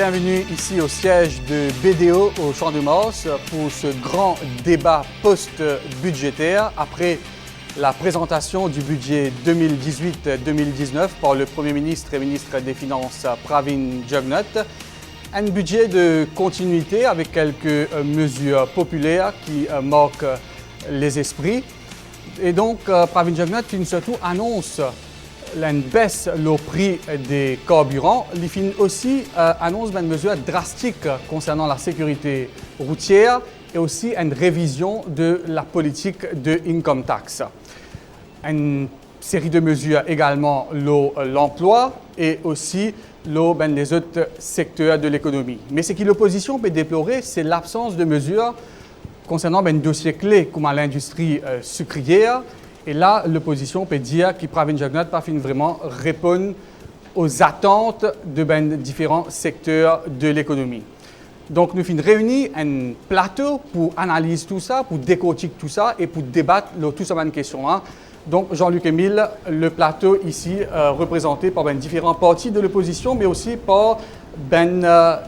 bienvenue ici au siège de BDO au Champ de Mars pour ce grand débat post-budgétaire après la présentation du budget 2018-2019 par le Premier ministre et ministre des Finances Pravin Jugnauth. Un budget de continuité avec quelques mesures populaires qui marquent les esprits. Et donc, Pravin Jugnauth surtout annonce une baisse le prix des carburants. Il aussi annonce une mesure drastique concernant la sécurité routière et aussi une révision de la politique de income tax. Une série de mesures également l'emploi et aussi les autres secteurs de l'économie. Mais ce que l'opposition peut déplorer, c'est l'absence de mesures concernant un dossier clé comme l'industrie sucrière. Et là, l'opposition peut dire que Pravin Jugnauth pas vraiment répondre aux attentes de différents secteurs de l'économie. Donc, nous finissons réunis un plateau pour analyser tout ça, pour décortiquer tout ça et pour débattre tout ça une question. Donc, Jean-Luc Émile, le plateau ici représenté par différentes parties de l'opposition, mais aussi par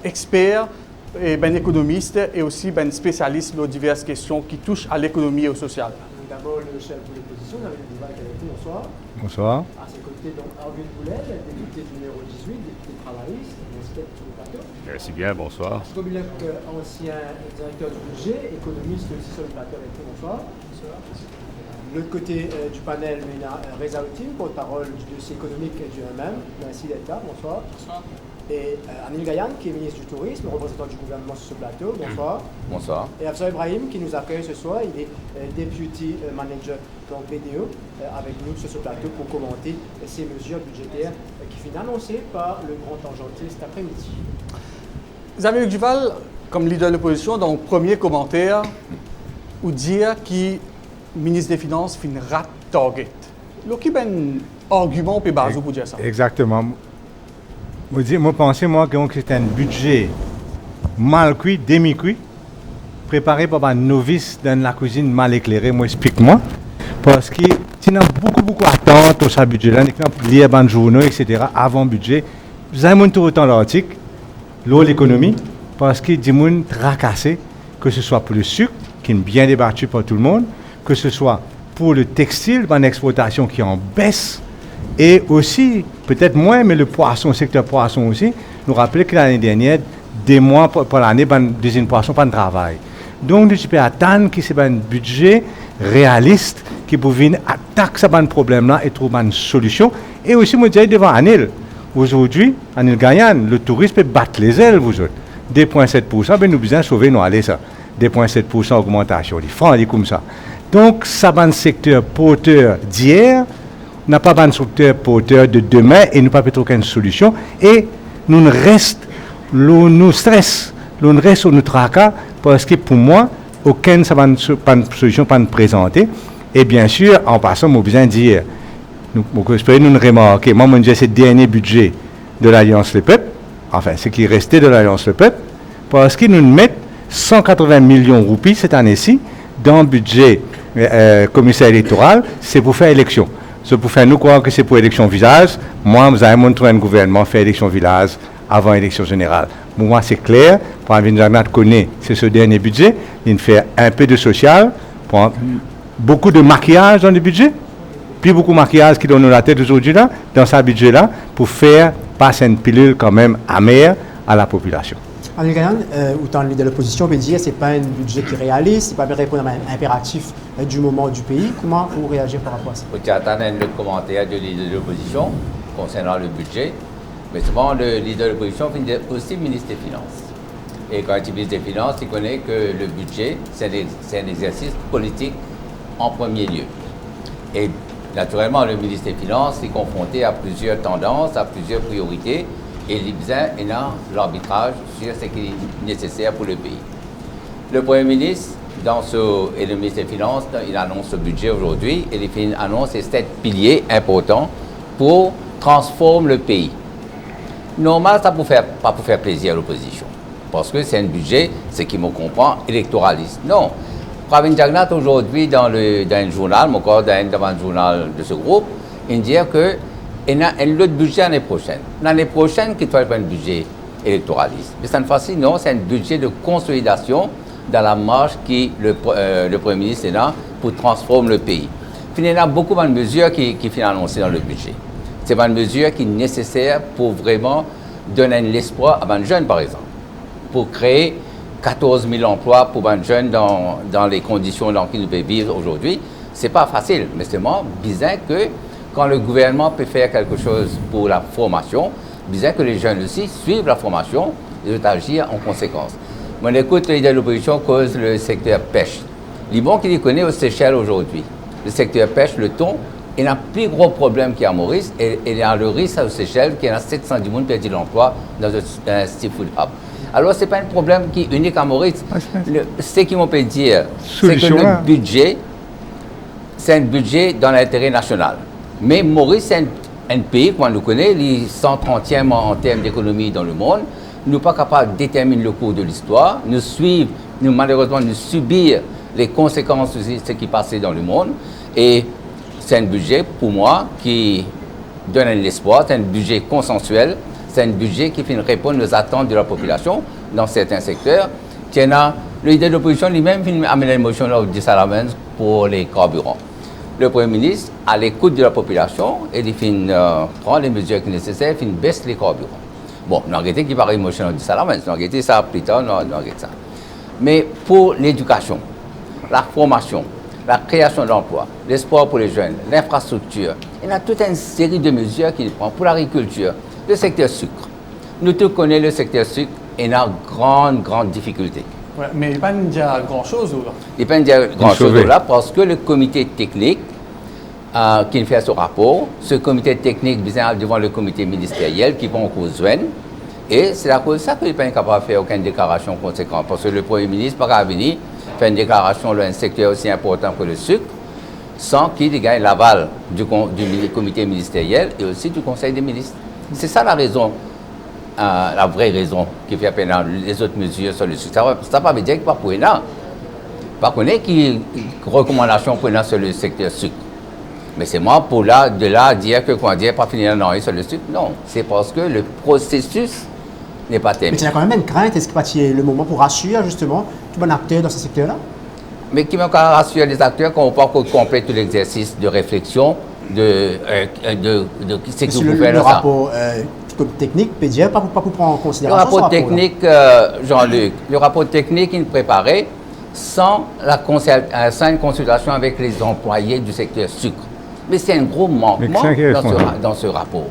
experts et économistes et aussi spécialistes de diverses questions qui touchent à l'économie et au social. D'abord, le chef de l'opposition, on avait le débat avec nous. Bonsoir. Bonsoir. À ses côtés, donc, Arvin Boulet, député numéro 18, député travailliste, merci d'être sur le plateau. Merci bien, bonsoir. Scobilec, ancien directeur du budget, économiste aussi sur le plateau avec nous. Bonsoir. Bonsoir. De l'autre côté du panel, on a Reza Outim, porte-parole du dossier économique du MM. Merci d'être là. Bonsoir. Bonsoir. Et Anil Gayan, qui est ministre du Tourisme, représentant du gouvernement sur ce plateau. Bonsoir. Bonsoir. Et Afzal Ibrahim, qui nous accueille ce soir, il est Deputy Manager donc BDO avec nous sur ce plateau pour commenter ces mesures budgétaires qui finissent annoncées par le grand argentier cet après-midi. Xavier Duval, comme leader de l'opposition, dans le premier commentaire, ou dire que le ministre des Finances finit rat target. Quel est un argument pour dire ça? Exactement. Moi, pensez que c'est un budget mal cuit, demi-cuit, préparé par un novice dans la cuisine mal éclairée. Moi, explique-moi. Parce qu'il y a beaucoup d'attentes sur ce budget-là. Il faut lire les journaux, etc. avant le budget. Vous avez tout autant l'article, l'économie, parce qu'il y a des gens tracassés, que ce soit pour le sucre, qui est bien débattu par tout le monde, que ce soit pour le textile, une exportation qui est en baisse, et aussi, peut-être moins, mais le secteur poisson aussi, nous rappelons que l'année dernière, des mois pour l'année, des poissons pas de travail. Donc, nous pouvons attendre que c'est un budget réaliste qui peut venir attaquer ce problème-là et trouver une solution. Et aussi, moi, je dis devant Anil, aujourd'hui, Anil Gayan, le tourisme peut battre les ailes, vous autres. 2,7%, ben nous besoin sauver nos allées, ça. 2,7% augmentation, les francs, les comme ça. Donc, ça va un secteur porteur d'hier, n'a pas un secteur porteur de demain et nous pas peut-être aucune solution. Et nous reste, nous stress, nous reste nous tracas parce que pour moi, aucune solution pas nous présenter. Et bien sûr, en passant, nous besoin dire, nous espérons nous remarquer, moi, je dis c'est le dernier budget de l'Alliance Le Peuple, enfin, ce qui restait de l'Alliance Le Peuple, parce qu'ils nous mettent 180 millions de roupies cette année-ci dans le budget commissaire électoral, c'est pour faire élection. C'est pour faire nous croire que c'est pour élection visage. Moi, vous avez montré un gouvernement faire élection village avant élection générale. Pour moi, c'est clair. Pravin Jugnauth connaît, c'est ce dernier budget. Il fait un peu de social, beaucoup de maquillage dans le budget, puis beaucoup de maquillage qui donne la tête aujourd'hui là, dans ce budget-là, pour faire passer une pilule quand même amère à la population. Anil Gayan, autant le leader de l'opposition peut dire que ce n'est pas un budget qui est réaliste, ce n'est pas répondre à un impératif du moment du pays. Comment vous réagissez par rapport à ça? Tu attends un autre commentaire du leader de l'opposition concernant le budget. Mais souvent, le leader de l'opposition est aussi ministre des Finances. Et quand il est ministre des Finances, il connaît que le budget, c'est un exercice politique en premier lieu. Et naturellement, le ministre des Finances est confronté à plusieurs tendances, à plusieurs priorités. Et il a l'arbitrage sur ce qui est nécessaire pour le pays. Le Premier ministre, et le ministre des Finances, il annonce ce budget aujourd'hui et il annonce ces 7 piliers importants pour transformer le pays. Normal, ça pas pour faire plaisir à l'opposition, parce que c'est un budget, ce qui me comprend, électoraliste. Non. Pravin Jugnauth aujourd'hui dans un journal, encore dans un journal de ce groupe, il dit que il y a un autre budget l'année prochaine. L'année prochaine, qui doit être un budget électoraliste. Mais cette fois-ci, non, c'est un budget de consolidation dans la marche que le Premier ministre est là pour transformer le pays. Il y a beaucoup de mesures qui sont annoncées dans le budget. C'est une mesure qui est nécessaire pour vraiment donner l'espoir à les jeunes, par exemple, pour créer 14 000 emplois pour les jeunes dans les conditions dans lesquelles nous pouvons vivre aujourd'hui. Ce n'est pas facile, mais c'est vraiment bizarre que quand le gouvernement peut faire quelque chose pour la formation, bizarre que les jeunes aussi suivent la formation et agir en conséquence. Moi, j'écoute les leaders de l'opposition cause le secteur pêche. Liban qui les connaît aux Seychelles aujourd'hui. Le secteur pêche, le thon, il y a un plus gros problème qu'il y a à Maurice et il y a le risque aux Seychelles qu'il y a 710 personnes qui perdent l'emploi dans un seafood hub. Alors, ce n'est pas un problème qui est unique à Maurice. Ce qu'on peut dire, c'est que le budget, c'est un budget dans l'intérêt national. Mais Maurice, c'est un pays, comme on le connaît, les 130e en termes d'économie dans le monde. Nous ne sommes pas capables de déterminer le cours de l'histoire. Malheureusement, nous subir les conséquences de ce qui passait dans le monde. Et c'est un budget, pour moi, qui donne un espoir. C'est un budget consensuel. C'est un budget qui fait répondre aux attentes de la population dans certains secteurs. Le leader de l'opposition lui-même a amené une motion de disallowance pour les carburants. Le Premier ministre, à l'écoute de la population, il prend les mesures nécessaires, il baisse les carburants. Bon, nous avons qui paraît une motion de disallowance, nous avons ça plus tard, nous avons ça. Mais pour l'éducation, la formation, la création d'emplois, l'espoir pour les jeunes, l'infrastructure, il y a toute une série de mesures qu'il prend pour l'agriculture, le secteur sucre. Nous tous connaissons le secteur sucre et il y a une grande difficulté. Ouais, mais il n'y a pas déjà grand-chose là. Il n'y a pas grand-chose là parce que le comité technique qui fait ce rapport, ce comité technique vient devant le comité ministériel qui va en cause. Et c'est à cause de ça qu'il n'est pas capable de faire aucune déclaration conséquente. Parce que le Premier ministre n'a pas venir faire une déclaration dans un secteur aussi important que le sucre sans qu'il gagne l'aval du comité ministériel et aussi du Conseil des ministres. C'est ça la raison. La vraie raison qui fait appel les autres mesures sur le sucre. Ça ne veut pas dire que pas pour là. Pas qu'on ait qui recommandation pour sur le secteur sucre. Mais c'est moi pour de là dire que quoi dire pas finir sur le sucre. Non, c'est parce que le processus n'est pas terminé. Mais il y a quand même une crainte. Est-ce qu'il y a le moment pour rassurer justement tout bon acteur dans ce secteur-là? Mais qui m'a rassuré les acteurs qu'on ne peut pas compléter tout l'exercice de réflexion de ce que vous pouvez faire. Le rapport technique peut dire pas pour prendre en considération. Le rapport technique, Jean-Luc, le rapport technique, il est préparé sans une consultation avec les employés du secteur sucre. Mais c'est un gros manquement dans ce rapport.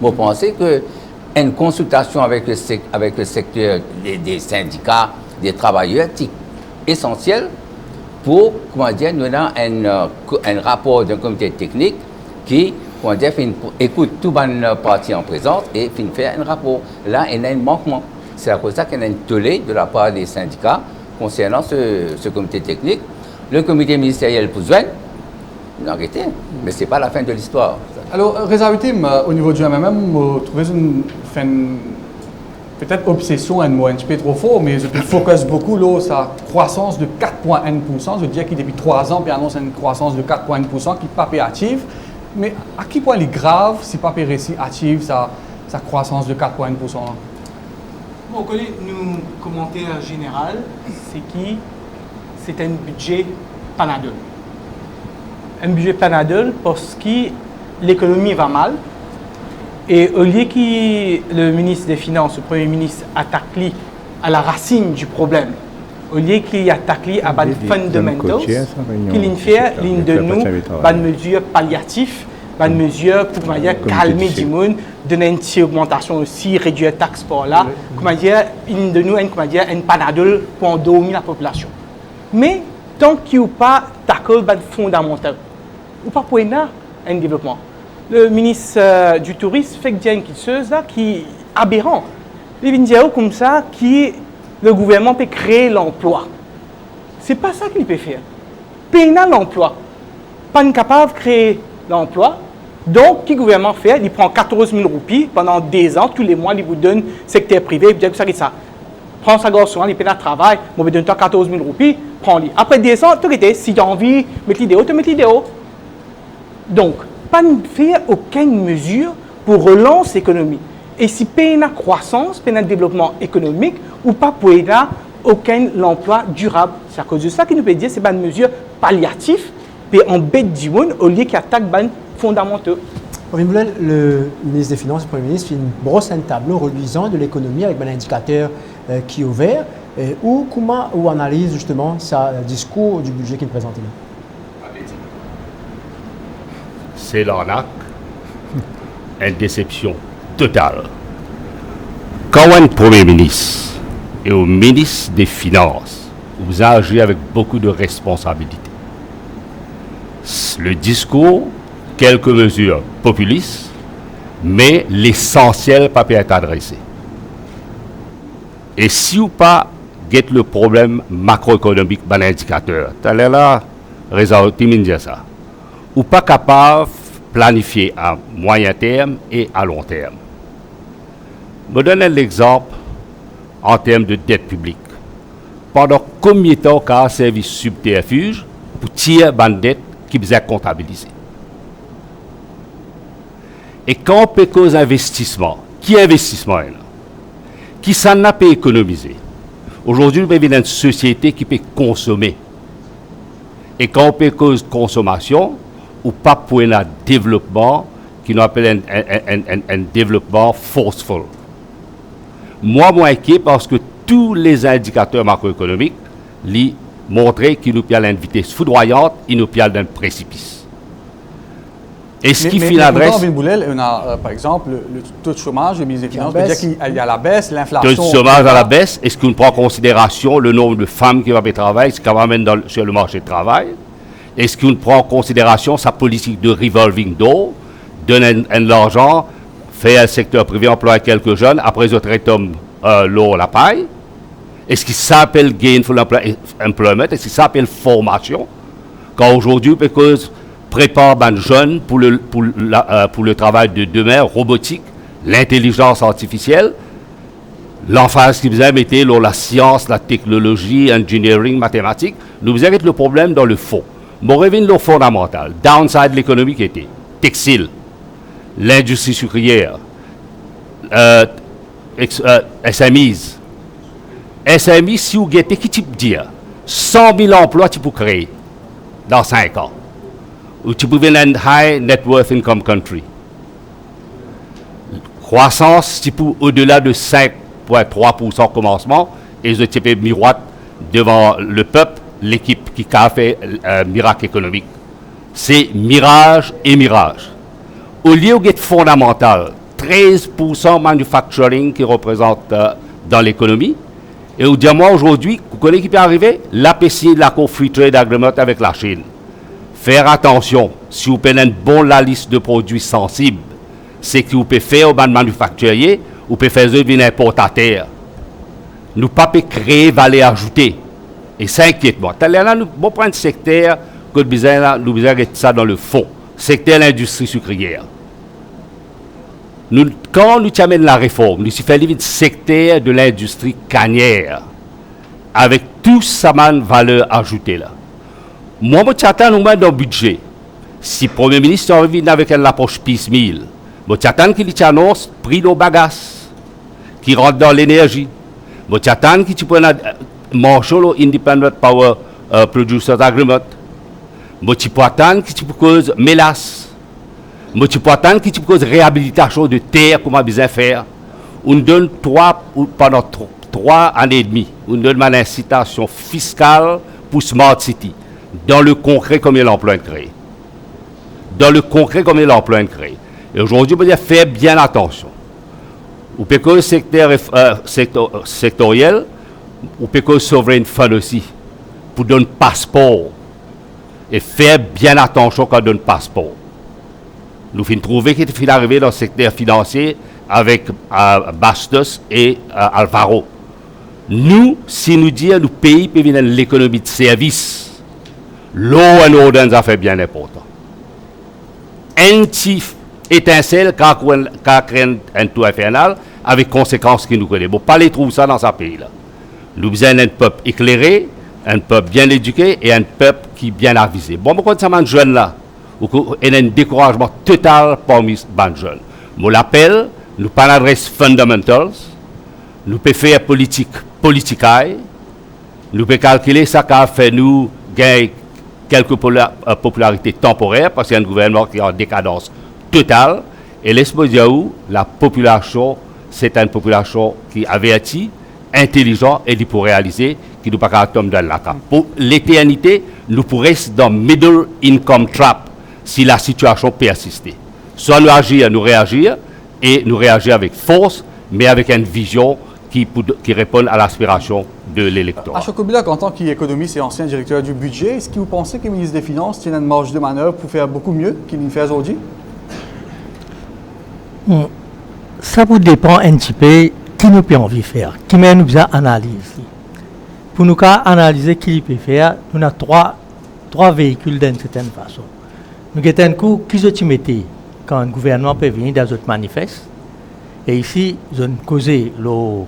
Vous pensez qu'une consultation avec le secteur des syndicats, des travailleurs, c'est essentiel pour, nous avons un rapport d'un comité technique qui écoute tout le parti en présence et fait un rapport. Là, il y a un manquement. C'est à cause de ça qu'il y a un tollé de la part des syndicats concernant ce comité technique. Le comité ministériel pour joindre, arrêtez, mais ce n'est pas la fin de l'histoire. Alors, Résultim, au niveau du MMM, vous trouvez une peut-être obsession, un mot un petit peu trop fort, mais je focus beaucoup sur sa croissance de 4,1%. Je dirais qu'il depuis 3 ans, puis annonce une croissance de 4,1% qui n'est pas active. Mais à quel point il est grave si pas réussi active sa croissance de 4,1%? Bon, nous commentaire général, c'est que c'est un budget panadol. Un budget panadol parce que l'économie va mal. Et au lieu que le ministre des Finances, le Premier ministre, attaque à la racine du problème, au lieu qu'il attaque à des fondamentaux, qu'il fait l'une de nous, des mesures palliatives, des mesures pour calmer du monde, donner une petite augmentation aussi, réduire les taxes pour là, l'une de nous, un panadol pour endormir la population. Mais tant qu'il n'y a pas d'attaque fondamental, ou pas pour un développement. Le ministre du Tourisme fait quelque chose qui est aberrant. Il vient dire comme ça que le gouvernement peut créer l'emploi. Ce n'est pas ça qu'il peut faire. Payer l'emploi. Pas capable de créer l'emploi. Donc, ce que le gouvernement fait, il prend 14 000 roupies pendant 2 ans, tous les mois, il vous donne secteur privé, il dit que ça, ça. Prends sa gosse souvent, il paye le travail, il vous donne 14 000 roupies, prends-les. Après 2 ans, si tu as envie de mettre l'idée, tu mets l'idée. Donc, pas ne faire aucune mesure pour relancer l'économie. Et si pas une croissance, pas un développement économique, ou pas pour aucun emploi durable. C'est à cause de ça qu'il nous peut dire que c'est une mesure palliative, puis en bête du monde, au lieu qui attaque les fondamentaux. Le ministre des Finances, le Premier ministre, fait une brosse un tableau reluisant de l'économie avec un indicateur qui est ouvert. Ou analyse justement le discours du budget qu'il présente là? C'est l'arnaque, une déception totale. Quand un Premier ministre et au ministre des Finances, vous agissez avec beaucoup de responsabilité. Le discours, quelques mesures populistes, mais l'essentiel pas peut être adressé. Et si ou pas get le problème macroéconomique dans l'indicateur, tu allais là résoudre ça. Ou pas capable de planifier à moyen terme et à long terme. Je me donne l'exemple en termes de dette publique. Pendant combien de temps qu'a servi subterfuge pour tirer une dette qui vous est comptabilisée? Et quand on peut cause investissement, qui investissement est là? Qui s'en a pas économisé? Aujourd'hui, nous vivons dans une société qui peut consommer. Et quand on peut cause consommation, ou pas pour un développement qui nous appelle un développement forceful. Moi, inquiet parce que tous les indicateurs macroéconomiques lui montraient qu'il nous piale à une vitesse foudroyante, il nous piale dans le précipice. Et ce qui fait l'adresse. On a, par exemple, le taux de chômage, le ministre des Finances peut dire qu'il y a la baisse, l'inflation. Le taux de chômage à la baisse, est-ce qu'on prend en considération le nombre de femmes qui vont travailler, ce qu'on amène sur le marché de travail? Est-ce qu'on prend en considération sa politique de revolving door, donner l'argent, faire le secteur privé employer quelques jeunes, après ils traitent l'eau la paille? Est-ce qu'il s'appelle gainful employment? Est-ce qu'il s'appelle formation? Quand aujourd'hui, parce prépare les jeunes pour le travail de demain, robotique, l'intelligence artificielle, l'emphase qui vous a mis la science, la technologie, engineering, mathématiques, nous avons le problème dans le fond. Mon revenu le fondamental, downside de l'économie qui était textile, l'industrie sucrière, SMEs. SMEs, si vous guettez, qui type dire 100 000 emplois tu peux créer dans 5 ans. Ou tu peux venir un high net worth income country. Croissance, tu peux au-delà de 5,3% au commencement, et je peux miroir devant le peuple, l'équipe qui a fait miracle économique. C'est mirage et mirage. Au lieu d'être fondamental, 13% manufacturing qui représente dans l'économie, et au diamant aujourd'hui, vous connaissez qui peut arriver? L'APC de l'accord Free Trade Agreement avec la Chine. Faire attention, si vous prenez une bonne la liste de produits sensibles, c'est que vous pouvez faire au manufacturier, vous pouvez faire venir importateur. Nous ne pouvons pas créer valeur ajoutée. Et ça inquiète moi. Là, nous allons prendre un secteur que nous avons ça dans le fond. Secteur de l'industrie sucrière. Quand nous amènons la réforme, nous faisons le secteur de l'industrie cannière, avec tout sa valeur ajoutée là. Moi, je t'attends nous dans le budget. Si le Premier ministre revient avec l'approche piecemeal, je t'attends qu'il annonce le prix de bagages, qui rentre dans l'énergie. Je t'attends qu'il prenne Marshall Independent Power Producers Agreement. Je t'attends qu'il cause mélasse. Je t'attends qu'il cause réhabilitation de terre, comment bien faire. On donne pendant 3 années et demie, on donne une incitation fiscale pour Smart City. Dans le concret, combien l'emploi est créé. Dans le concret, combien l'emploi est créé. Et aujourd'hui, on peut dire faire bien attention. Ou peut que le secteur sectoriel, ou peut que le sovereign fund aussi, pour donner passeport. Et faire bien attention quand on donne passeport. Nous finissons trouver qu'il est arrivé dans le secteur financier avec Bastos et Alvaro. Nous, si nous disons, nous pays peuvent venir l'économie de service. L'eau and order nous a fait bien important. Un petit étincelle qui a créé un tour infernal avec conséquences qui nous connaissent. Bon, pas les trouver ça dans ce pays-là. Nous avons un peuple éclairé, un peuple bien éduqué et un peuple qui est bien avisé. Bon, pourquoi ça m'a jeune là? Il y a un découragement total parmi les jeunes. Je l'appelle, nous pas l'adresse fundamentals, nous pouvons faire politique, nous pouvons calculer ça qui a fait nous gagner quelques popularités temporaires parce qu'il y a un gouvernement qui est en décadence totale. Et laisse-moi dire où la population, c'est une population qui est avertie, intelligente et qui peut réaliser, qui ne peut pas tomber dans la cape. Pour l'éternité, nous pourrions rester dans middle income trap si la situation persistait. Soit nous agir, nous réagir, et nous réagir avec force, mais avec une vision qui répond à l'aspiration de l'électorat. Ashok Obilak, en tant qu'économiste et ancien directeur du budget, est-ce que vous pensez que le ministre des Finances tient une marge de manœuvre pour faire beaucoup mieux qu'il ne fait aujourd'hui? Ça vous dépend un petit peu qui nous peut envie faire, qui met nous besoin analyser. Pour nous analyser qui peut faire, nous avons trois véhicules d'une certaine façon. Nous avons un coup qui se mettait quand un gouvernement peut venir dans notre manifeste. Et ici, nous avons causé la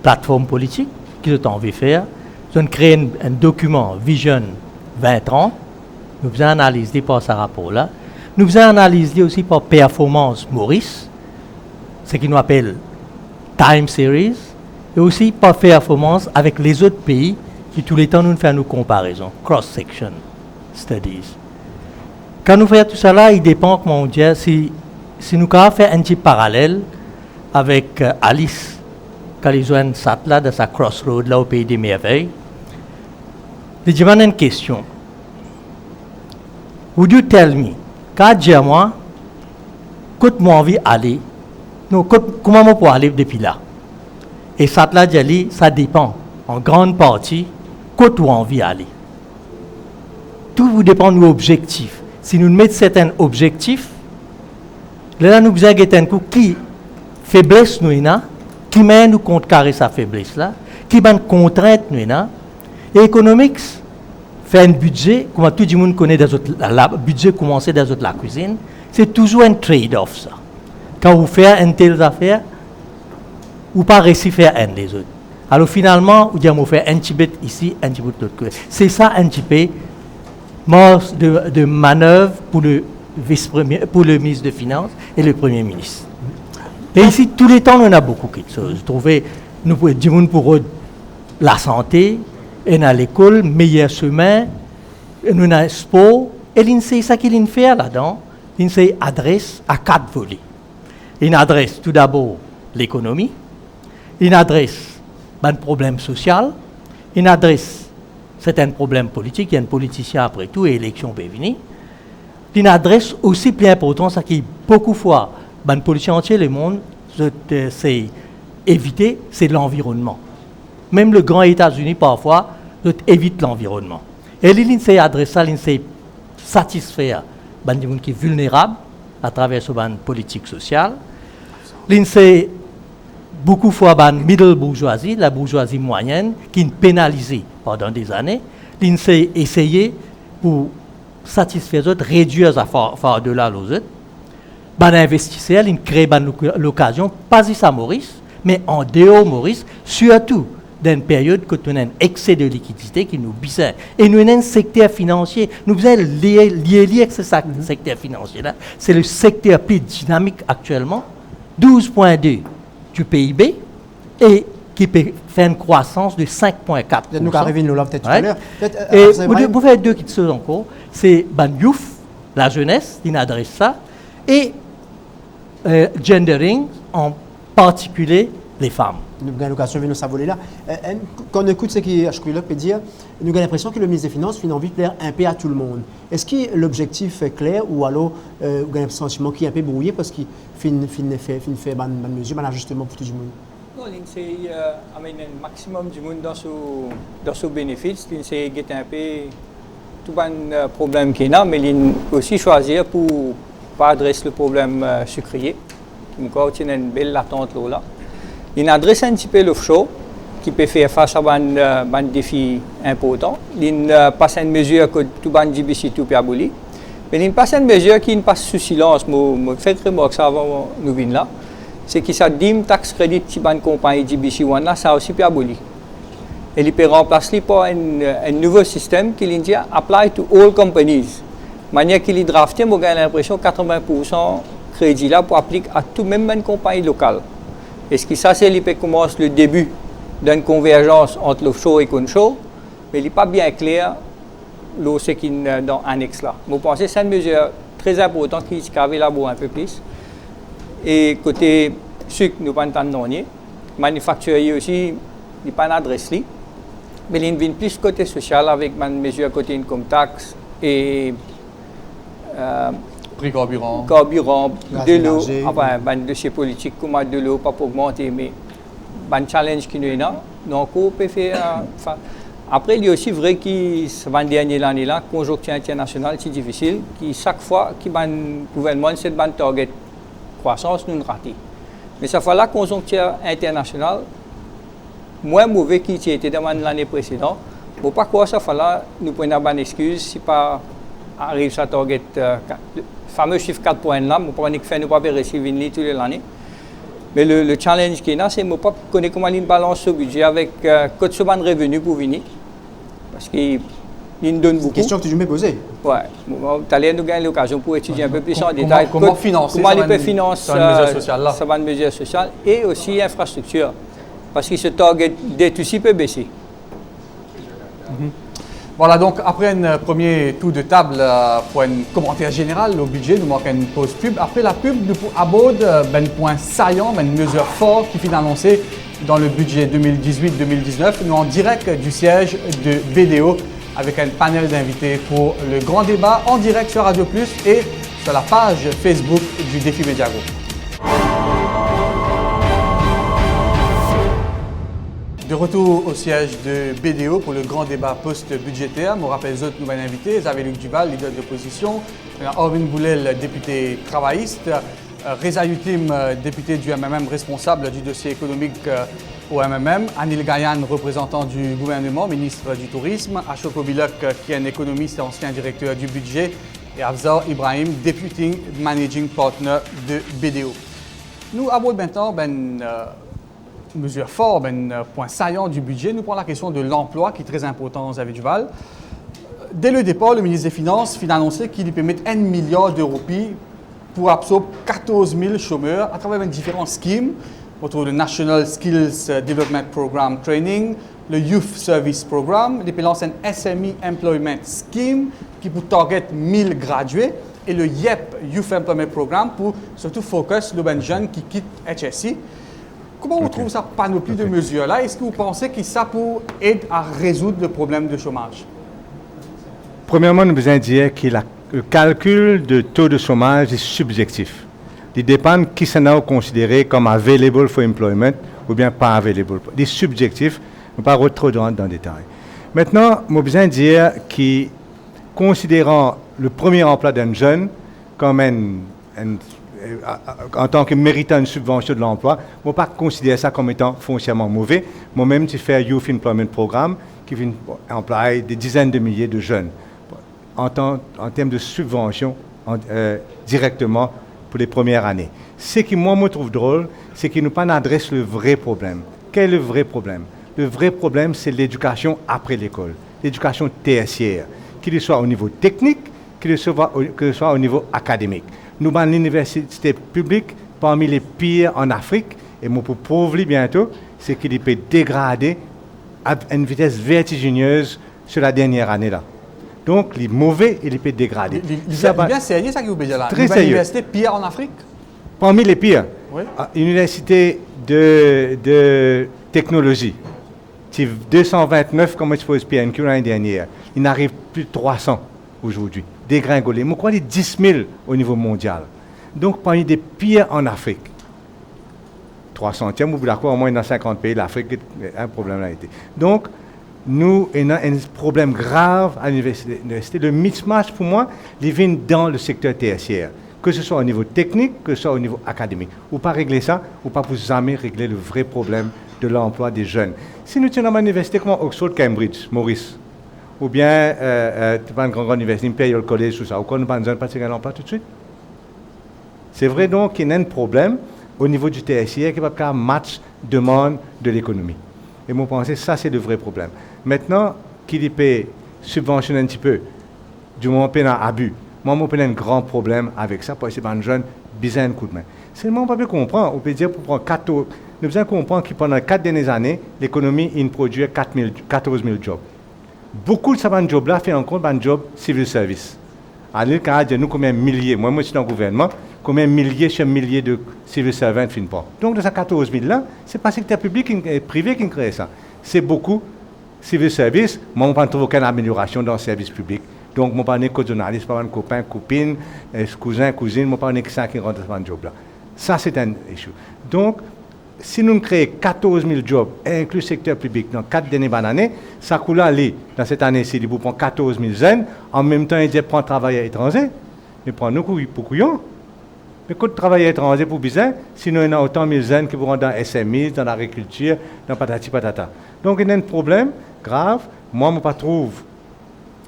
plateforme politique qui nous envie de faire. Nous avons créé un document Vision 2030. Nous avons analysé par ce rapport-là. Nous avons analysé aussi par performance Maurice, ce qui nous appelle Time Series, et aussi par performance avec les autres pays qui tous les temps nous font nos comparaisons, cross-section studies. Quand nous faisons tout ça là, il dépend, comment on dit, si nous avons fait un petit parallèle avec Alice, quand ils ont un sat là de sa crossroad là au pays des merveilles, je demande une question. Would you tell me, quand je dis à moi, moi envie d'aller, non, comment je peux aller depuis là? Et ça là, ça dépend en grande partie où on envie d'aller. Tout vous dépend de nos objectifs. Si nous mettons certains objectifs, là nous avons un coup qui faiblesse nous avons, qui mène nous contrecarrer sa faiblesse là, qui mène contrainte nous avons. Et Economics fait un budget, comme tout le monde connaît, le budget commencé dans la cuisine, c'est toujours un trade-off ça. Quand vous faites une telle affaire, vous pas réussi à faire un des autres. Alors finalement, vous faites un petit peu ici, un petit peu de l'autre côté. C'est ça un petit peu de manœuvre pour le vice-premier, pour le ministre des Finances et le Premier ministre. Et ici, tous les temps, on a beaucoup de choses. Nous pouvons dire pour la santé, et dans l'école, meilleur chemin, nous avons le sport, et l'INSEE, ça qu'il fait là-dedans, l'INSEE adresse à 4 volets. Il adresse tout d'abord l'économie, il adresse un problème social, il adresse certains problèmes politiques, il y a un politicien après tout, et l'élection peut venir. Il adresse aussi plus important, ça qui est beaucoup de fois, les politiciens entiers, le monde, c'est éviter, c'est l'environnement. Même le grand États-Unis, parfois, évite l'environnement. Et l'INSEE adresse ça, l'INSEE satisfaire les gens qui sont vulnérables à travers ce politique sociale. L'INSEE, beaucoup de fois, la middle bourgeoisie, la bourgeoisie moyenne, qui est pénalisée pendant des années. L'INSEE essayait pour satisfaire les autres, réduire les affaires de là aux autres. Les investisseurs, ils créent l'occasion, pas juste à Maurice, mais en dehors de Maurice, surtout dans une période où on a un excès de liquidité qui nous bizarre. Et nous avons un secteur financier, nous avons lié avec ce secteur financier-là. C'est le secteur plus dynamique actuellement, 12,2 du PIB, et qui peut faire une croissance de 5,4%. Nous arrivons là peut-être tout à l'heure. Et vous faites deux petites choses encore. C'est Youf, la jeunesse, qui adresse ça, et gendering, en particulier les femmes. Nous avons l'occasion de nous savoir là. Quand on écoute ce que Ashok peut dire, nous avons l'impression que le ministre des Finances a envie de plaire un peu à tout le monde. Est-ce que l'objectif est clair ou alors vous avez le sentiment qu'il est un peu brouillé parce qu'il fait une mesure, un ajustement pour tout le monde? Non, l'INSEE amène un maximum du monde dans ce bénéfice. L'INSEE est un peu tout un problème qu'il y a, mais il aussi choisir pour ne pas adresser le problème sucrier. Donc, il y a une belle attente là. Il adresse un petit peu l'offshore qui peut faire face à un défi important. Il passe une mesure que tout le monde dit tout peut abolir. Mais il passe une mesure qui passe sous silence. Je fais remarque ça avant nous venir là. C'est que ça dit taxe crédit qui une compagnie GBC One là, ça aussi peut abolir. Et il peut remplacer par un nouveau système qui dit apply to all companies. De manière qu'il est drafté, j'ai l'impression que 80% crédit là pour appliquer à tout même une compagnie locale. Est-ce que ça c'est commence le début d'une convergence entre l'offshore et l'onshore, mais il n'est pas bien clair ce qui est dans l'annexe là. Vous pensez que c'est une mesure très importante qui se là un peu plus. Et côté sucre, nous pas de manufacturier aussi, il n'y a pas d'adresse li. Mais il vient plus côté social avec une mesure côté income tax et Prix carburant. Carburant, Gaz de l'eau, énergie. enfin, un dossier politique, comment de l'eau, pas pour augmenter, mais un challenge qui nous est là. Donc, on peut faire. Après, il est aussi vrai que ce dernier année là, conjoncture internationale, c'est difficile, qui chaque fois que le gouvernement c'est un target croissance, nous raté. Mais ça fait la conjoncture internationale moins mauvais qu'il était dans l'année précédente. Pour pas quoi ça fait là, nous prenons une bonne excuse si pas arrive à target le fameux chiffre 4 points là, nous prenons que nous pas réussir venir tous les années. Mais le challenge qui est là, c'est que pas connaître comment il balance ce budget avec côté de revenu pour venir. Parce qu'il nous donne beaucoup. Question que tu m'as posée. Ouais, tu allais nous gagner l'occasion pour étudier un peu plus en détail. Comment financer comment il peut financer cette mesure sociale là? Ça va une mesure sociale et aussi infrastructure. Parce que ce target d'être aussi peut baisser. Voilà, donc après un premier tour de table pour un commentaire général au budget, nous manquons une pause pub. Après la pub, nous abordons un point saillant, une mesure forte qui finit d'annoncer dans le budget 2018-2019. Nous en direct du siège de BDO avec un panel d'invités pour le grand débat en direct sur Radio Plus et sur la page Facebook du Défi Média Group. De retour au siège de BDO pour le grand débat post-budgétaire. Je rappelle les autres nouvelles invités. Xavier-Luc Duval, leader de l'opposition. Orvin Boulel, député travailliste. Reza Yutim, député du MMM, responsable du dossier économique au MMM. Anil Gayan, représentant du gouvernement, ministre du Tourisme. Ashok Obilok, qui est un économiste et ancien directeur du budget. Et Afzal Ibrahim, Deputy Managing Partner de BDO. Nous abordons maintenant mesure forte, un point saillant du budget. Nous prenons la question de l'emploi qui est très important, Xavier Duval. Dès le départ, le ministre des Finances a annoncé qu'il peut mettre 1 milliard d'euros pour absorber 14 000 chômeurs à travers différents schemes, autour le National Skills Development Program Training, le Youth Service Program, les plans un SME Employment Scheme qui pour target 1000 gradués et le YEP Youth Employment Program pour surtout focus les jeunes qui quittent HSI. Comment vous trouvez ça panoplie de mesures-là? Est-ce que vous pensez que ça peut aider à résoudre le problème de chômage? Premièrement, nous devons dire que le calcul de taux de chômage est subjectif. Il dépend de qui s'en considéré comme available for employment ou bien pas available. Il est subjectif, ne pas rentrer trop dans le détail. Maintenant, nous devons dire que considérant le premier emploi d'un jeune comme en tant que méritant une subvention de l'emploi, je ne vais pas considérer ça comme étant foncièrement mauvais. Moi-même, j'ai fait un Youth Employment Programme qui vient employer des dizaines de milliers de jeunes en termes de subvention directement pour les premières années. Ce qui, moi, me trouve drôle, c'est qu'ils nous pas adressent le vrai problème. Quel est le vrai problème? Le vrai problème, c'est l'éducation après l'école, l'éducation tertiaire, qu'il soit au niveau technique, qu'il soit au niveau académique. Nous avons l'université publique parmi les pires en Afrique, et mon pauvre bientôt, c'est qu'il peut dégrader à une vitesse vertigineuse sur la dernière année là. Donc, les mauvais, il peut dégrader. C'est bien sérieux ça que vous dites là. Très sérieux. L'université pire en Afrique? Parmi les pires. Oui. Université de technologie. C'est 229 comme exposé PNQ l'année dernière. Il n'arrive plus de 300 aujourd'hui. Dégringolé. Moi, je crois 10 000 au niveau mondial. Donc, parmi les pires en Afrique. 300e, vous d'accord, au moins dans 50 pays, l'Afrique a un problème là. Donc, nous avons un problème grave à l'université. Le mismatch, pour moi, il vient dans le secteur tertiaire. Que ce soit au niveau technique, que ce soit au niveau académique. Ou pas régler ça, ou pas pour jamais régler le vrai problème de l'emploi des jeunes. Si nous tenons à une université comme Oxford, Cambridge, Maurice, ou bien tu vas à une grande université, Imperial College, tout ça, ou quoi, nous ne pas tirer l'emploi tout de suite. C'est vrai donc qu'il y a un problème au niveau du tertiaire qui va faire un match demande de l'économie. Et moi, je pense que ça, c'est le vrai problème. Maintenant, qu'il peut subventionner un petit peu, du moment qu'il y a un abus, Moi, j'ai un grand problème avec ça, parce que les jeunes besoin un coup de main. Seulement, on peut comprendre, on peut dire pour prendre 14, nous devons comprendre que pendant les 4 dernières années, l'économie a produit 14 000 jobs. Beaucoup de ces jobs-là font encore un job civil service. À l'île Canada, nous combien de milliers, moi je suis dans le gouvernement, combien de milliers de civil servants ne finissent pas. Donc, de ces 14 000-là, ce n'est pas le secteur public et privé qui crée ça. C'est beaucoup civil service. Moi, on ne trouve aucune amélioration dans le service public. Donc, je ne parle pas de journalistes, je ne parle pas de copains, copines, cousins, cousines, je ne parle pas de ça qui rentre dans ce job-là. Ça, c'est un issue. Donc, si nous créons 14 000 jobs, inclus le secteur public, dans 4 dernières années, ça coule aller dans cette année-ci, il prend 14 000 jeunes, en même temps, il prend travailleurs étrangers. Mais prend nous pour couillons. Mais quand travailleurs étrangers pour bizarre, sinon il y a autant de jeunes qui vont dans SMI, dans l'agriculture, dans patati patata. Donc, il y a un problème grave. Moi, je ne trouve pas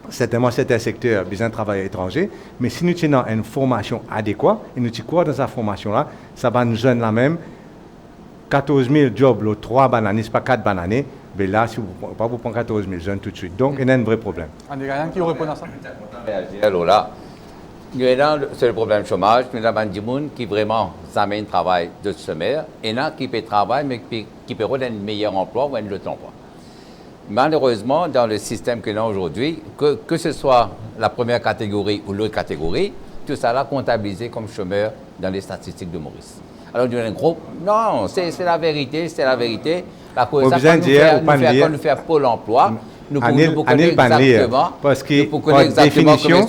certainement c'est un secteur besoin de travailleurs étrangers, mais si nous tenons une formation adéquate, et nous croyons dans cette formation-là, ça va nous jeunes là même, 14 000 jobs, 3 bananes, pas 4 bananes, mais là, si vous ne pouvez pas prendre 14 000 jeunes tout de suite. Donc, il y a un vrai problème. André Gaillan, qui répond à ça? Alors là, nous avons sur le problème du chômage, nous avons des gens qui vraiment amènent travail de sommaire, et il y en a qui peuvent travailler, mais qui peuvent avoir un meilleur emploi ou un autre emploi. Malheureusement, dans le système que nous avons aujourd'hui, que ce soit la première catégorie ou l'autre catégorie, tout ça là comptabilisé comme chômeur dans les statistiques de Maurice. Alors, nous avons un gros... Non, c'est la vérité, c'est la vérité. La cause, ça, quand nous faisons Pôle emploi, nous pouvons connaître exactement, parce que, par définition,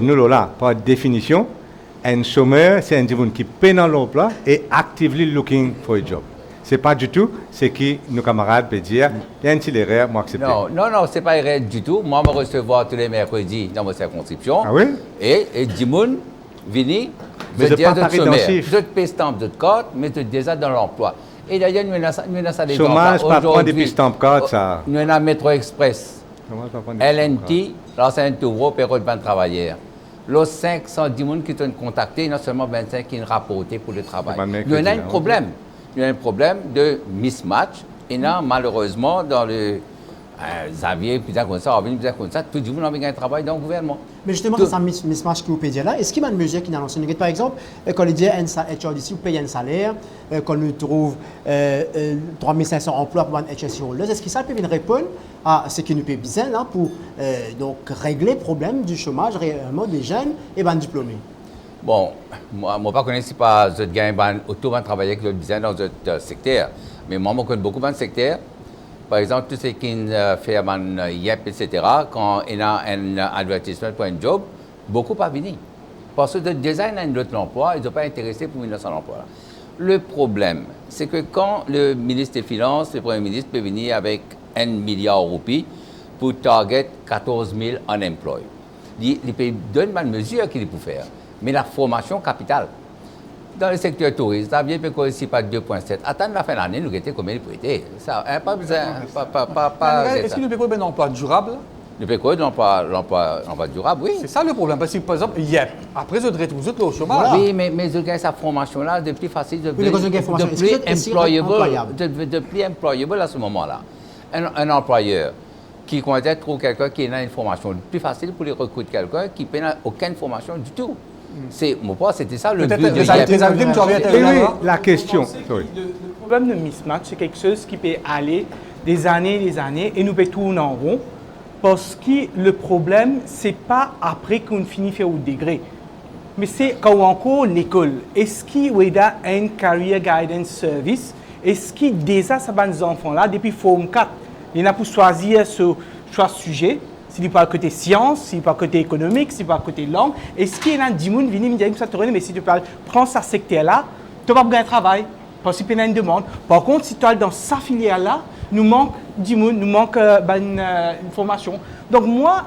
nous là, par définition, un chômeur, c'est un gens qui peine dans l'emploi et actively looking for a job. Ce n'est pas du tout ce que nos camarades peuvent dire. Il y a un petit erreur, moi accepter. Non, ce n'est pas erreur du tout. Moi, je me recevoir tous les mercredis dans ma circonscription. Ah oui? Et du monde vient, mais je dis à pas d'autres chômeurs, je te paye stamp de carte, mais tu es déjà dans l'emploi. Et d'ailleurs, nous avons ça des chômage, pas prendre des stamp cards, ça. Nous avons Métro Express, LNT, là, c'est un tour, période de travailleurs. Les 510 personnes qui t'ont contacté, il y en a seulement 25 qui ont rapporté pour le travail. Nous avons un problème. Il y a un problème de mismatch. Et là, malheureusement, dans le Xavier, tout le monde a besoin de travail dans le gouvernement. Mais justement, c'est un mismatch que vous pouvez dire là. Est-ce qu'il y a une mesure qui est annoncée? Par exemple, quand on dit HRDC, vous payez un salaire, quand on trouve 3 500 emplois pour un HSO, est-ce que ça peut répondre à ce qui nous paye besoin là, pour donc régler le problème du chômage réellement des jeunes et des diplômés? Bon, moi, je ne connais pas si je gagne autant de travail avec le design dans ce secteur. Mais moi, je connais beaucoup de secteurs. Par exemple, tout ce qui fait un YEP, etc., quand il y a un advertisement pour un job, beaucoup pas venir. Parce que le design a un autre emploi, ils ne sont pas intéressés pour venir dans son emploi. Le problème, c'est que quand le ministre des Finances, le Premier ministre peut venir avec 1 milliard de roupies pour target 14 000 unemployed, il peut donner une mesure qu'il peut faire. Mais la formation capitale, dans le secteur touriste, ça vient peut aussi par 2,7. Attendre la fin de l'année, nous avons combien de prêtés. Ça n'a pas besoin. Est-ce qu'il nous peut un emploi durable? Nous peut quoi l'emploi durable, oui. C'est ça le problème. Parce que, par exemple, YEP, après, je dirais vous êtes au chômage. Oui, mais je gagne cette formation-là de plus facile, de plus employable à ce moment-là. Un employeur qui trouve quelqu'un qui a une formation plus facile pour les recruter quelqu'un qui n'a aucune formation du tout. C'était ça le but de YEP. La question. Le problème de mismatch, c'est quelque chose qui peut aller des années et nous peut tourner en rond. Parce que le problème, ce n'est pas après qu'on finit faire au degré. Mais c'est quand encore l'école. Est-ce qu'il y a un Career Guidance Service? Est-ce que déjà, ces enfants-là, depuis Forme 4, il y en a pour choisir ce sujet? S'il pas côté science, s'il pas côté économique, s'il pas côté langue, est-ce qu'il y a des gens qui viennent me dire mais si tu prends ce secteur-là, tu vas pas gagner travail, parce qu'il y a une demande. Par contre, si tu es dans sa filière-là, nous manque du monde, nous manque une formation. Donc moi,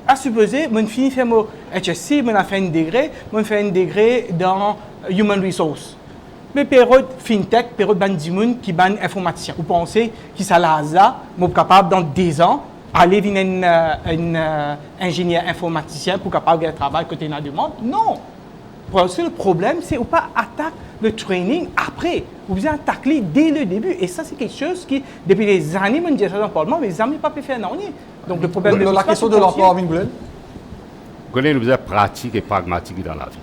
à supposer, je finis faire mon HSC, je fais un degré dans Human Resources. Mais période FinTech, période du monde qui est informaticien. Vous pensez que ça l'a je suis capable dans 10 ans aller venir un ingénieur informaticien pour capable de travailler côté de la demande? Non. Parce que le problème, c'est ou pas attaquer le training après. Vous devez attaquer dès le début. Et ça, c'est quelque chose qui, depuis des années, on dit ça dans le Parlement, mais les amis n'ont pas pu faire non. Donc le problème la question de l'emploi, Arvin Goulen? connaissons nous sommes pratiques et pragmatiques dans la vie.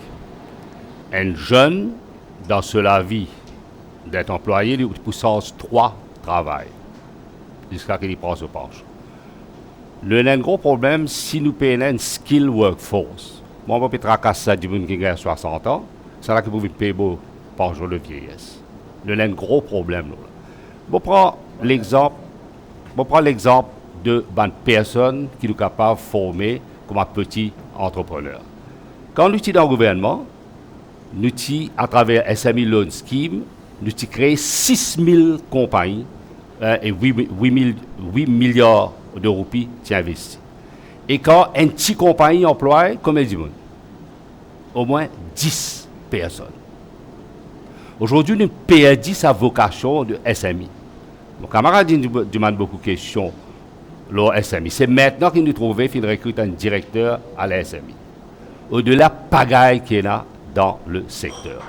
Un jeune, dans la vie d'être employé, il pour sens 3 travail jusqu'à ce qu'il prend ce penche. Le gros problème, si nous payons une skill workforce, moi, je peux tracasser du monde qui a 60 ans, c'est là que vous pouvez payer pour jour de vieillesse. Le gros problème. Je prends l'exemple de personnes qui sont capables de former comme un petit entrepreneur. Quand nous sommes dans le gouvernement, nous avons, à travers SME Loan Scheme, nous avons créé 6 000 compagnies et 8 milliards de roupies qui investis. Et quand une petite compagnie emploie, combien de monde? Au moins 10 personnes. Aujourd'hui, nous perdons sa vocation de SMI. Mon camarade demande beaucoup de questions sur SMI. C'est maintenant qu'il nous trouve qu'il recrute un directeur à la SMI. Au-delà pagaille qu'il y a dans le secteur.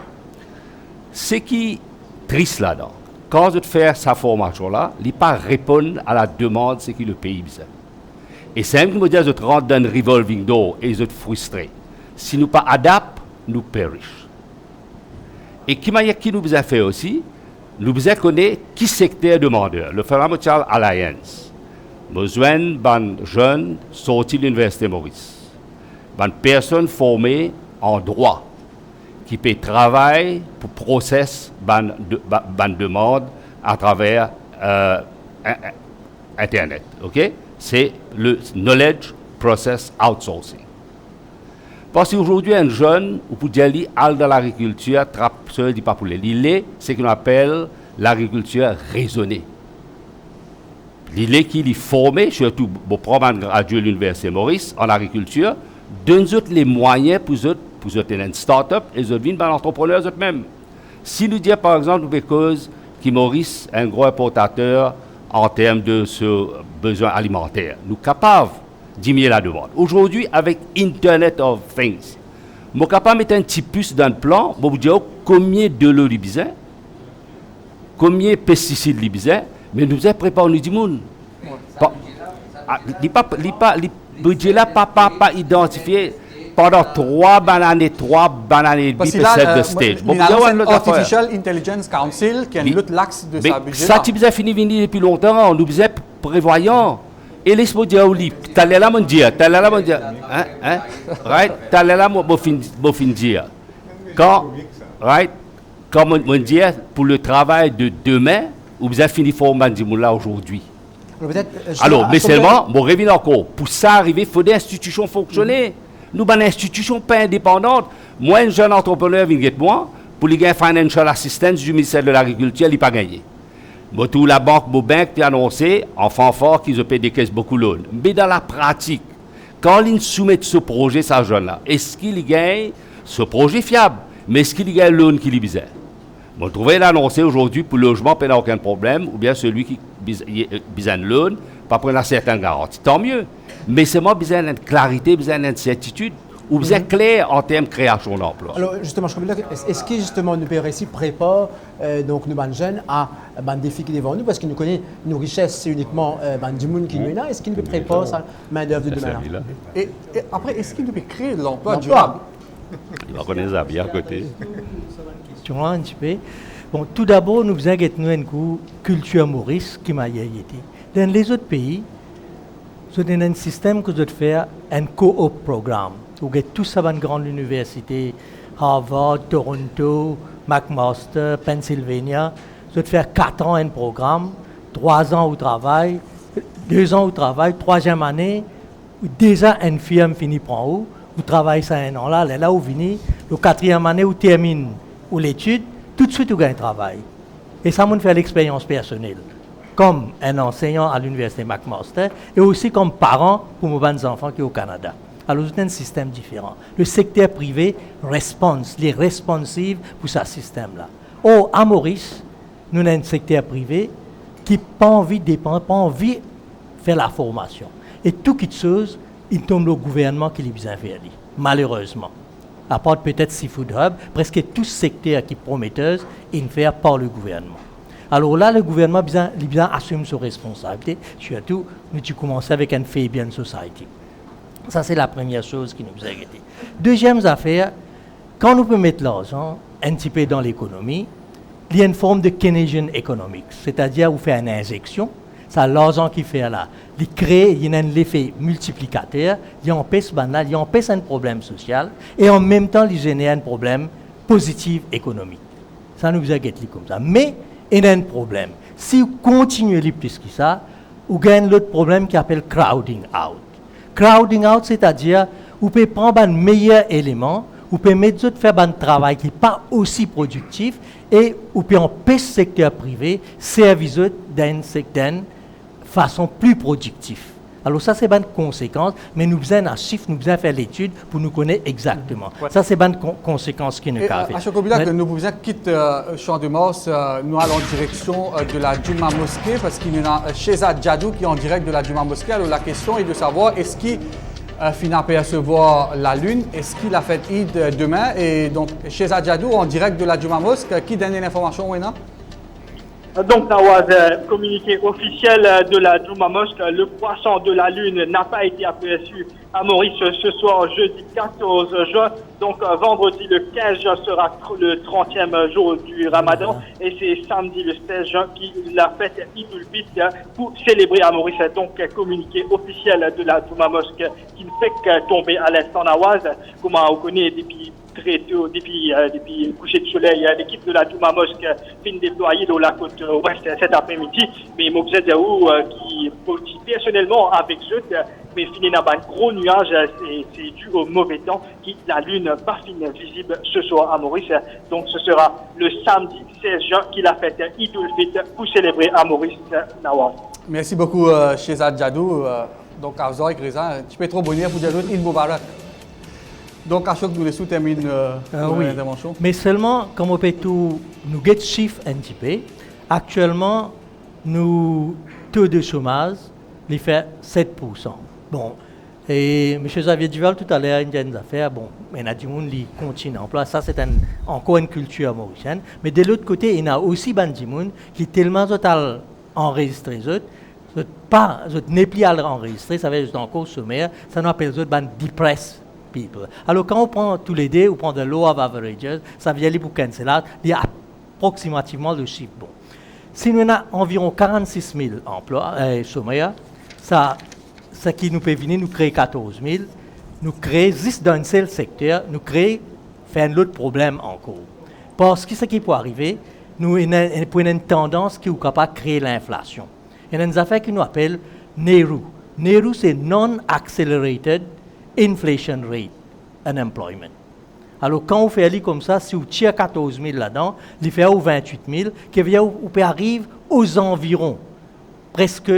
Ce qui est triste là-dedans, quand je fais sa formation-là, il ne pas répondre à la demande ce que le pays besoin. Et c'est même qui me dit que je rentre dans un revolving door et je suis frustré. Si nous ne pas adaptons, nous périssons. Et qui nous a fait aussi, nous avons connaître qui secteur demandeur. Le Financial Alliance. Besoin d'un jeune sorti de l'Université Maurice. Une personne formée en droit qui peut travailler pour processer une demande à travers Internet. Okay? C'est le Knowledge Process Outsourcing. Parce qu'aujourd'hui, un jeune, ou pour dire qu'il est dans l'agriculture, ce dit pas pour lui. Il est ce qu'on appelle l'agriculture raisonnée. Il est qu'il est formé, surtout pour prendre un gradué de l'Université Maurice en agriculture, donne les moyens pour une start-up et de devenir un entrepreneur eux-mêmes. Si nous disons par exemple, because que Maurice est un gros importateur en termes de ce besoin alimentaire, nous sommes capables diminuer la demande. Aujourd'hui, avec Internet of Things, je suis capable de mettre un petit puce dans le plan pour vous dire combien de l'eau il besoin, combien de pesticides il besoin, mais nous avons préparé nous du monde. Le budget là pas identifié pendant 3 bananes et demi pour cette stage. Il y a Artificial Intelligence Council qui est l'axe de sa budget. Ça, tu as fini venir depuis longtemps, nous sommes prévoyants. Et laisse-moi dire au livre, tu allais là me dire, right? Tu allais là me dire. Quand, right? Quand me dire, pour le travail de demain, vous avez fini formant là aujourd'hui. Alors, mais seulement, je reviens encore, pour ça arriver, il faut des institutions fonctionner. Nous avons une institution pas indépendante. Moi, un jeune entrepreneur vient de moi, pour lui gagner financial assistance du ministère de l'Agriculture, il n'a pas gagné. Tout la banque qui a annoncé en fanfare qu'ils ont payé des caisses beaucoup de loans. Mais dans la pratique, quand ils soumettent ce projet, ces jeunes-là, est-ce qu'ils gagnent ce projet fiable? Mais est-ce qu'ils gagnent le loan qu'ils besoin? Vous trouvez l'annoncé aujourd'hui pour le logement, il n'y a aucun problème, ou bien celui qui a besoin de loan, pas prendre une certaine garantie. Tant mieux. Mais c'est moi besoin d'une clarité, besoin d'une certitude, ou besoin clair en termes de création d'emploi. Alors justement, je comprends. Est-ce que justement nous PRSI prépare donc nous jeunes à un défi qui est devant nous parce que nous connaissons nos richesses, c'est uniquement du monde qui nous est là. Est-ce qu'il nous prépare sa main d'œuvre de demain là? Et après, est-ce qu'il nous peut créer de l'emploi durable? Il va connaître ça bien à côté. Un petit peu. Bon, tout d'abord, nous faisons une culture Maurice qui m'a été. Dans les autres pays, nous avons un système que nous faisons un co-op programme. Vous avez tous ça dans une grande université, Harvard, Toronto, McMaster, Pennsylvania. Vous allez faire 4 ans un programme, 3 ans au travail, 2 ans au travail, 3e année, déjà une firme finit par où, vous travaillez ça un an là, là où vous venez, le 4e année où termine ou l'étude, tout de suite vous gagnez un travail. Et ça me fait l'expérience personnelle, comme un enseignant à l'université McMaster et aussi comme parent pour mes enfants qui sont au Canada. Alors, c'est un système différent. Le secteur privé est responsive pour ce système-là. Or, à Maurice, nous avons un secteur privé qui n'a pas envie de dépendre, pas envie de faire la formation. Et tout quelque chose, il tombe au gouvernement qui les besoin de faire, malheureusement. À part peut-être Seafood Hub, presque tout secteur qui est prometteur, il fait par le gouvernement. Alors là, le gouvernement assume ses responsabilités, surtout, nous avons commencé avec une Fabian Society. Ça, c'est la première chose qui nous a aidé. Deuxième affaire, quand nous pouvons mettre l'argent un petit peu dans l'économie, il y a une forme de Keynesian economics, c'est-à-dire vous faites une injection, c'est l'argent qui fait là, il crée, il y a un effet multiplicateur, il empêche un problème social et en même temps il génère un problème positif économique. Ça nous a aidé comme ça. Mais il y a un problème. Si vous continuez les plus que ça, vous gagnez l'autre problème qui s'appelle crowding out. Crowding out, c'est-à-dire, vous pouvez prendre un meilleur élément, vous pouvez mettre faire un travail qui n'est pas aussi productif et vous pouvez empêcher le secteur privé de servir d'une façon plus productive. Alors ça, c'est une conséquence, mais nous avons un chiffre, nous devons faire l'étude pour nous connaître exactement. Ça, c'est une conséquence qui nous arrive. À Chocobila, que nous pouvons quitter Champ de Mars, nous allons en direction de la Juma Mosquée, parce qu'il y a Shehzad Jadou qui est en direct de la Juma Mosquée. Alors la question est de savoir, est-ce qu'il finit à percevoir la Lune? Est-ce qu'il a fait Eid demain? Et donc, Shehzad Jadou, en direct de la Juma Mosquée, qui donne l'information, Wena? Donc, Nawaz, communiqué officiel de la Juma Mosque, le croissant de la Lune n'a pas été aperçu à Maurice ce soir, jeudi 14 juin. Donc, vendredi le 15 juin sera le 30e jour du Ramadan. Et c'est samedi le 16 juin qui la fête Eid al-Fitr pour célébrer à Maurice. Donc, communiqué officiel de la Juma Mosque qui ne fait que tomber à l'instant, Nawaz. Comme on connaît depuis très tôt, depuis le coucher de soleil, l'équipe de la Juma Mosque finit déployée dans la côte ouest cet après-midi. Mais Mobzeh Diaou, qui personnellement avec eux, mais finit dans un gros nuage, c'est dû au mauvais temps qui la Lune pas fine visible ce soir à Maurice. Donc ce sera le samedi 16 juin qu'il a fait Eid al-Fitr pour célébrer à Maurice, Nawaz. Merci beaucoup, Shehzad Jadou. Donc, à Zoïk Reza, tu peux trop bonheur pour dire Eid Mubarak. Donc, à chaque nous les sous-termine l'intervention. Mais seulement, comme on peut tout, nous get chiffre un petit peu. Actuellement, nous taux de chômage, il fait 7%. Bon, et M. Xavier Duval tout à l'heure, il y a une affaire, bon, il y a du monde qui continue en place, ça c'est encore une culture mauricienne. Mais de l'autre côté, il y a aussi des gens qui tellement total enregistré, pas, n'est plus à enregistrer, ça veut dire encore sommaire, ça nous appelle des depressed people. Alors quand on prend tous les deux, on prend de law of averages, ça vient pour canceller, il y a approximativement le chiffre bon. Si nous avons environ 46 000 emplois sommaires, ça qui nous peut venir, nous créer 14 000, nous créer juste dans un seul secteur, nous créer, faire un autre problème encore. Parce que ce qui peut arriver, nous avons une tendance qui est capable de créer l'inflation. Il y a une affaire qui nous appelle NERU. NERU, c'est Non-Accelerated Inflation Rate Unemployment. Alors, quand on fait aller comme ça, si on tire 14 000 là-dedans, il fait 28 000, qui vient, on peut arriver aux environs, presque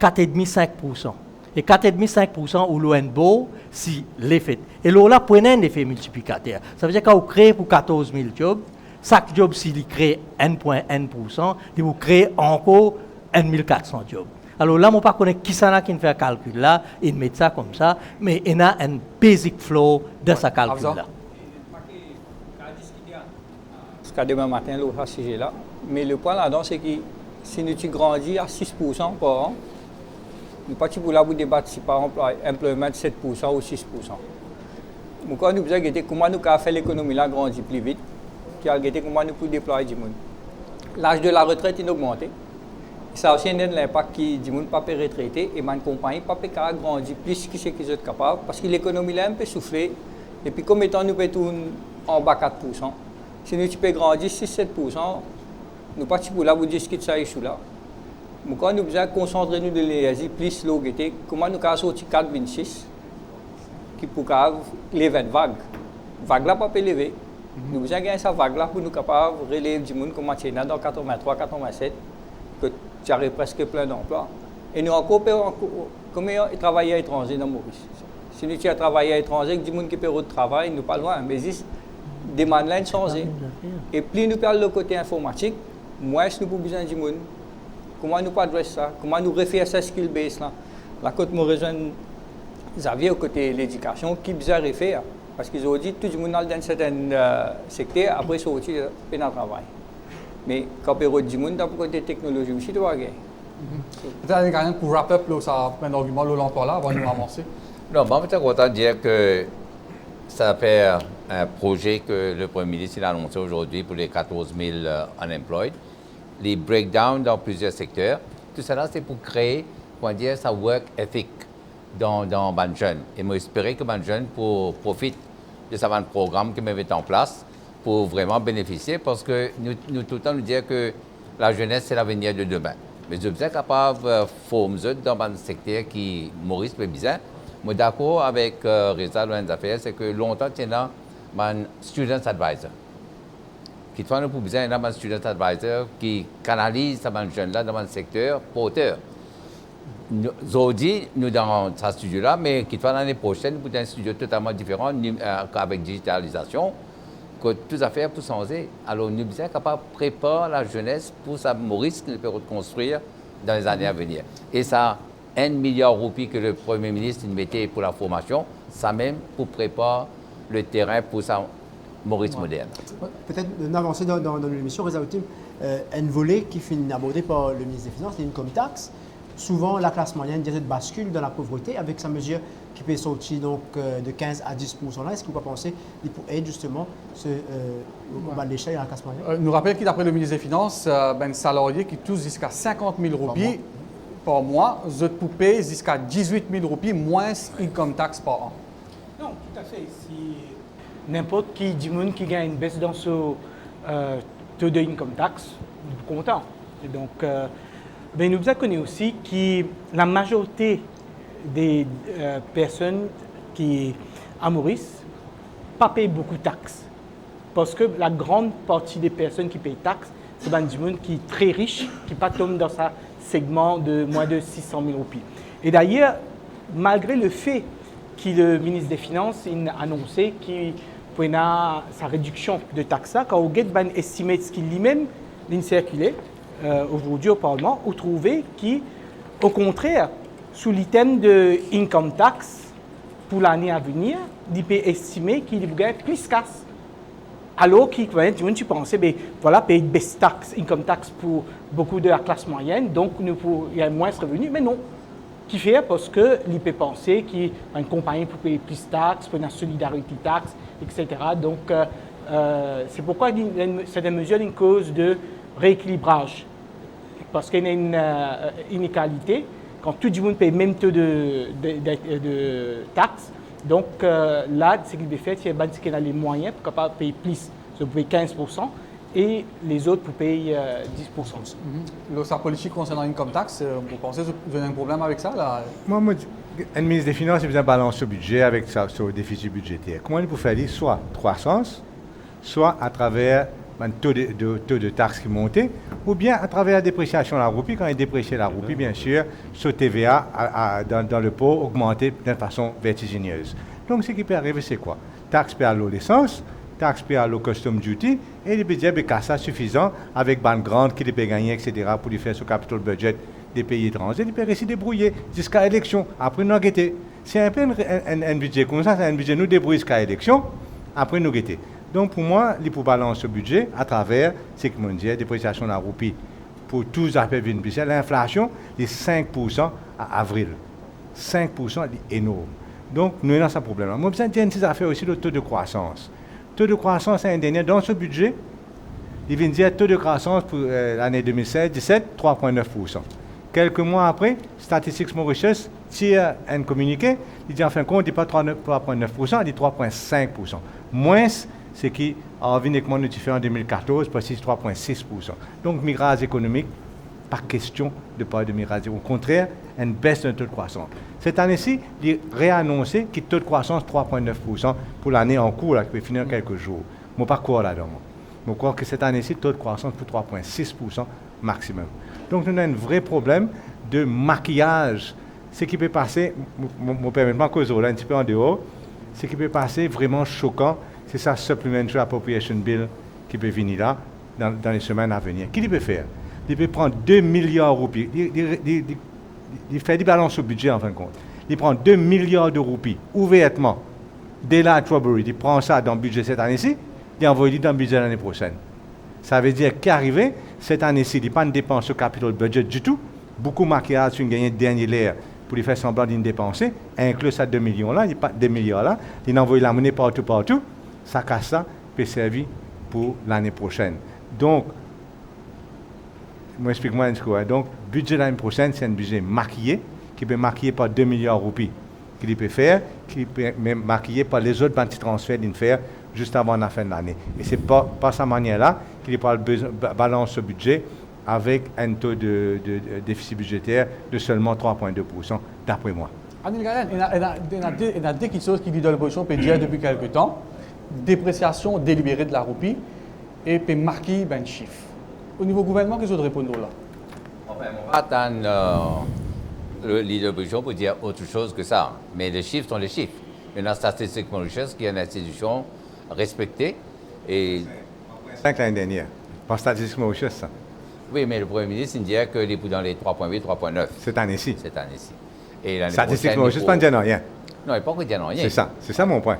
4,5-5%. Et 4,5-5% ou l'ONBO, si l'effet. Et là, prenez un effet multiplicateur. Ça veut dire qu'on crée pour 14 000 jobs, chaque job, s'il crée 1,1%, il vous crée encore 1 400 jobs. Alors là, je ne sais pas qui ça qui fait un calcul là, il met ça comme ça, mais il y a un basic flow de ce calcul là. Jusqu'à demain matin, l'autre sujet là. Mais le point là-dedans, c'est que si nous grandis à 6% par an, nous pas pour là vous débattre si par exemple employment 7% ou 6%. Donc quand nous avons comment nous avons fait l'économie là grandir plus vite, comment nous pouvons déployer du monde. L'âge de la retraite est augmenté. Ça aussi a l'impact qui du monde pas peut retraiter et ma compagnie pas peut grandir plus que ce qu'ils sont capables parce que l'économie là un peu soufflé et puis comme étant nous peut tourner en bas 4%. Si nous pouvons grandir 6-7%, nous pas pour là vous discuter ça issue là. Mais quand nous devons concentrer nous de l'énergie plus l'eau comment nous pouvons sortir 4,26 qui pour les 20 vagues. Vague là pas peut lever. Nous devons gagner cette vague là pour nous capables de relever du monde comme China dans 83-87 que tu as presque plein d'emplois. Et nous encore comme travailleurs étrangers dans Maurice. Si nous avons travaillé à l'étranger, du monde qui peut de travail, nous pas loin, mais juste des manières changées. Et plus nous parlons le côté informatique, moins nous avons besoin du monde. Comment nous pas adresser ça? Comment nous refaire ce skill base là? La côte me rejoint Xavier au côté de l'éducation qui bizarre refaire. Parce qu'ils ont dit tout le monde dans un certain secteur, après sortir dans le travail. Mais quand on a du monde dans le côté technologie aussi, tu vois. Peut-être pour wrap up, ça un argument l'emploi là avant de nous avancer. Non, moi, je suis content de dire que ça fait un projet que le Premier ministre il a annoncé aujourd'hui pour les 14 000 unemployed. Les breakdowns dans plusieurs secteurs. Tout cela, c'est pour créer, comment dire, sa work ethic dans les jeunes. Et moi, j'espère que les jeunes profitent de ce programme que met en place pour vraiment bénéficier parce que nous tout le temps nous disons que la jeunesse, c'est l'avenir de demain. Mais je suis capable de former dans un secteur qui Maurice peut bien. Moi, d'accord avec Reza Lorenz-Affaires, c'est que longtemps, il y a un student advisor. Qui fait pour besoin d'un student advisor qui canalise ces jeunes-là dans un secteur porteur. Aujourd'hui, nous dans ce studio-là, mais qui fait l'année prochaine pour un studio totalement différent avec digitalisation, que tout affaires pour changer. Alors, nous sommes capables de préparer la jeunesse pour ça, Maurice, qui peut reconstruire dans les années à venir. Et ça, 1 milliard de roupies que le Premier ministre mettait pour la formation, ça même pour préparer le terrain pour ça, Maurice moderne. Peut-être d'avancer dans l'émission, Reza Outim, un volet qui finit abordé par le ministre des Finances, l'income tax. Souvent, la classe moyenne bascule dans la pauvreté avec sa mesure qui peut sortir donc, de 15 à 10% là. Est-ce que vous pensez qu'il peut aider justement au bas de l'échelle de la classe moyenne? Nous rappelons que d'après le ministre des Finances, un salarié qui touche jusqu'à 50 000 roupies par mois, je peux payer jusqu'à 18 000 roupies moins income tax par an. Non, tout à fait. Si n'importe qui du monde qui gagne une baisse dans ce taux de income tax, nous sommes contents. Et donc, ben nous avons connu aussi que la majorité des personnes qui à Maurice pas payent beaucoup de taxes. Parce que la grande partie des personnes qui payent taxes, c'est du monde qui est très riche, qui pas tombe dans sa segment de moins de 600 000 roupies. Et d'ailleurs, malgré le fait que le ministre des Finances a annoncé qu'il pouvait sa réduction de taxes, quand on a estimé ce qu'il lui-même circulé aujourd'hui au Parlement, on trouvait qu'au contraire, sous l'item de income tax pour l'année à venir, il peut estimer qu'il va gagner plus casse. Alors qu'il tu pensais, ben, voilà, payer baisse tax, income tax pour beaucoup de la classe moyenne, donc il y a moins de revenus, mais non. Qui fait parce qu'il peut penser qu'il y a une compagnie pour payer plus de taxes, pour une solidarité taxe, etc. Donc, c'est pourquoi c'est une mesure d'une cause de rééquilibrage. Parce qu'il y a une inégalité, quand tout le monde paye le même taux de taxes, donc là, ce qu'il veut faire, c'est qu'il a les moyens pour capable payer plus. Vous payez 15% et les autres pour payer 10%. Sa politique concernant l'income tax, vous pensez que vous avez un problème avec ça là? Moi, un ministre des Finances, il besoin de balancer le budget avec son déficit budgétaire. Comment il peut faire? Soit croissance, soit à travers un taux de taxes qui monte, ou bien à travers la dépréciation de la roupie. Quand il déprécie la roupie, bien sûr, ce TVA dans le pot augmenté d'une façon vertigineuse. Donc, ce qui peut arriver, c'est quoi? Taxe payée à l'essence, taxe payée à l'eau custom duty, et les budgets ça suffisant avec banque grande qui les peut gagner, etc., pour lui faire ce capital budget des pays étrangers. Il peut rester débrouiller jusqu'à l'élection. Après, nous guetter. C'est un peu un budget comme ça, c'est un budget nous débrouiller jusqu'à l'élection, après nous guetter. Donc pour moi, il faut balancer ce budget à travers ce que je dis, dépréciation de la roupie pour tous les aspects bénéficiaires. L'inflation est 5% à avril. 5% c'est énorme. Donc nous avons ce problème-là. Moi, je tiens à faire aussi le taux de croissance. Le taux de croissance l'année dernière, dans ce budget, il vient dire taux de croissance pour l'année 2016-17, 3,9%. Quelques mois après, Statistics Mauritius tire un communiqué, il dit en fin de compte, il dit pas 3,9%, il dit 3,5%. Moins ce qui a uniquement notifié en 2014, précise 3,6%. Donc, mirage économique, pas question de parler de mirage. Au contraire, une baisse de taux de croissance. Cette année-ci, il réannoncé qu'il taux de croissance 3,9% pour l'année en cours, là, qui peut finir quelques jours. Mon parcours là-dedans. Je crois que cette année-ci, taux de croissance pour 3,6% maximum. Donc, nous avons un vrai problème de maquillage. Ce qui peut passer, me permet de causer là un petit peu en dehors, ce qui peut passer vraiment choquant, c'est ça, Supplementary Appropriation Bill qui peut venir là, dans les semaines à venir. Qu'est-ce qu'il peut faire? Il peut prendre 2 milliards de roupies. Il fait des balances au budget en fin de compte. Il prend 2 milliards de roupies ouvertement. Dès là, Trubbery, il prend ça dans le budget cette année-ci, il envoie dans le budget l'année prochaine. Ça veut dire qu'arrivé, cette année-ci, il n'y a pas de dépense au capital budget du tout. Beaucoup de maquillage sur une gagnée de dernier l'air pour lui faire semblant d'une dépenser, inclus ça 2 millions là, il pas 2 milliards là, il envoie la monnaie partout, ça casse ça, peut servir pour l'année prochaine. Donc, explique-moi un peu. Donc, budget l'année prochaine, c'est un budget maquillé, qui peut maquiller par 2 milliards de roupies, qu'il peut faire, qui peut même maquiller par les autres petits transferts qu'il fait juste avant la fin de l'année. Et c'est pas sa manière-là qu'il peut balance ce budget avec un taux de déficit budgétaire de seulement 3,2%, d'après moi. Anil Gagnon, il y a des choses qui dit dans l'opposition peut dire depuis quelque temps, dépréciation délibérée de la roupie et peut marquer un chiffre. Au niveau gouvernement, qu'est-ce que vous répondez là? Enfin, on va attendre le leader de l'opposition pour dire autre chose que ça. Mais les chiffres sont les chiffres. Maintenant, Statistique Mauritius, qui est une institution respectée. Et 5 l'année dernière, par Statistique Mauritius, ça. Oui, mais le Premier ministre il disait qu'il est dans les 3,8, 3,9. Cette année-ci. Cette année-ci. Et l'année Statistique prochaine, Mauritius, pas dire rien. Non, il n'est pas encore dit rien. C'est ça mon point.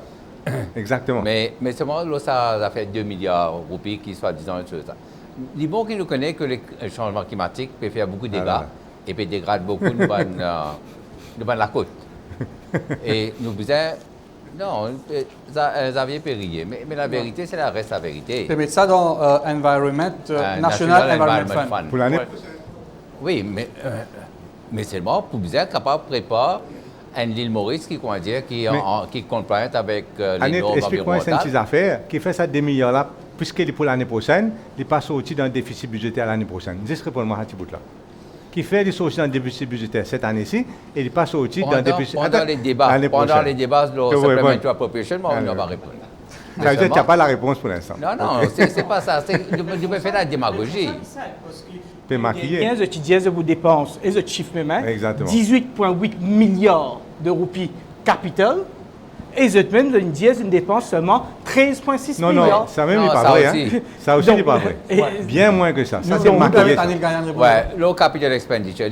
Exactement. Mais seulement, là, ça a fait 2 milliards de roupies qui soit disant une chose. Il est bon qu'il nous connaît que le changement climatique peut faire beaucoup de dégâts et peut dégrader beaucoup de la côte. Et nous disons, non, ça avait périllé. Mais la vérité, c'est la reste la vérité. Tu mets ça dans National Environment Fund. Pour l'année Oui, mais seulement pour vous être capable de préparer une île Maurice qui est compliant avec les normes explique-moi une environnementales. petite affaire qui fait ça 2 milliards là, puisqu'il est pour l'année prochaine, il passe sorti dans le déficit budgétaire l'année prochaine. Juste réponds-moi à ce bout là. Qui fait il sorti dans le déficit budgétaire cette année-ci et il passe sorti dans le déficit pendant les débats de Supplementary Appropriation, on va répondre. Ça veut dire qu'il n'y a pas la réponse pour l'instant. Non, c'est pas ça. Tu peux faire la démagogie. Tu peux maquiller. Je disais vos dépenses et je chiffre même. Exactement. 18,8 milliards de roupies capital. Et je même une dièse, une dépense seulement 13,6 milliards. Non, ça même n'est pas vrai. Ça aussi n'est pas vrai. Bien moins que ça. Ça, c'est maquillé. Ouais, le capital expenditure.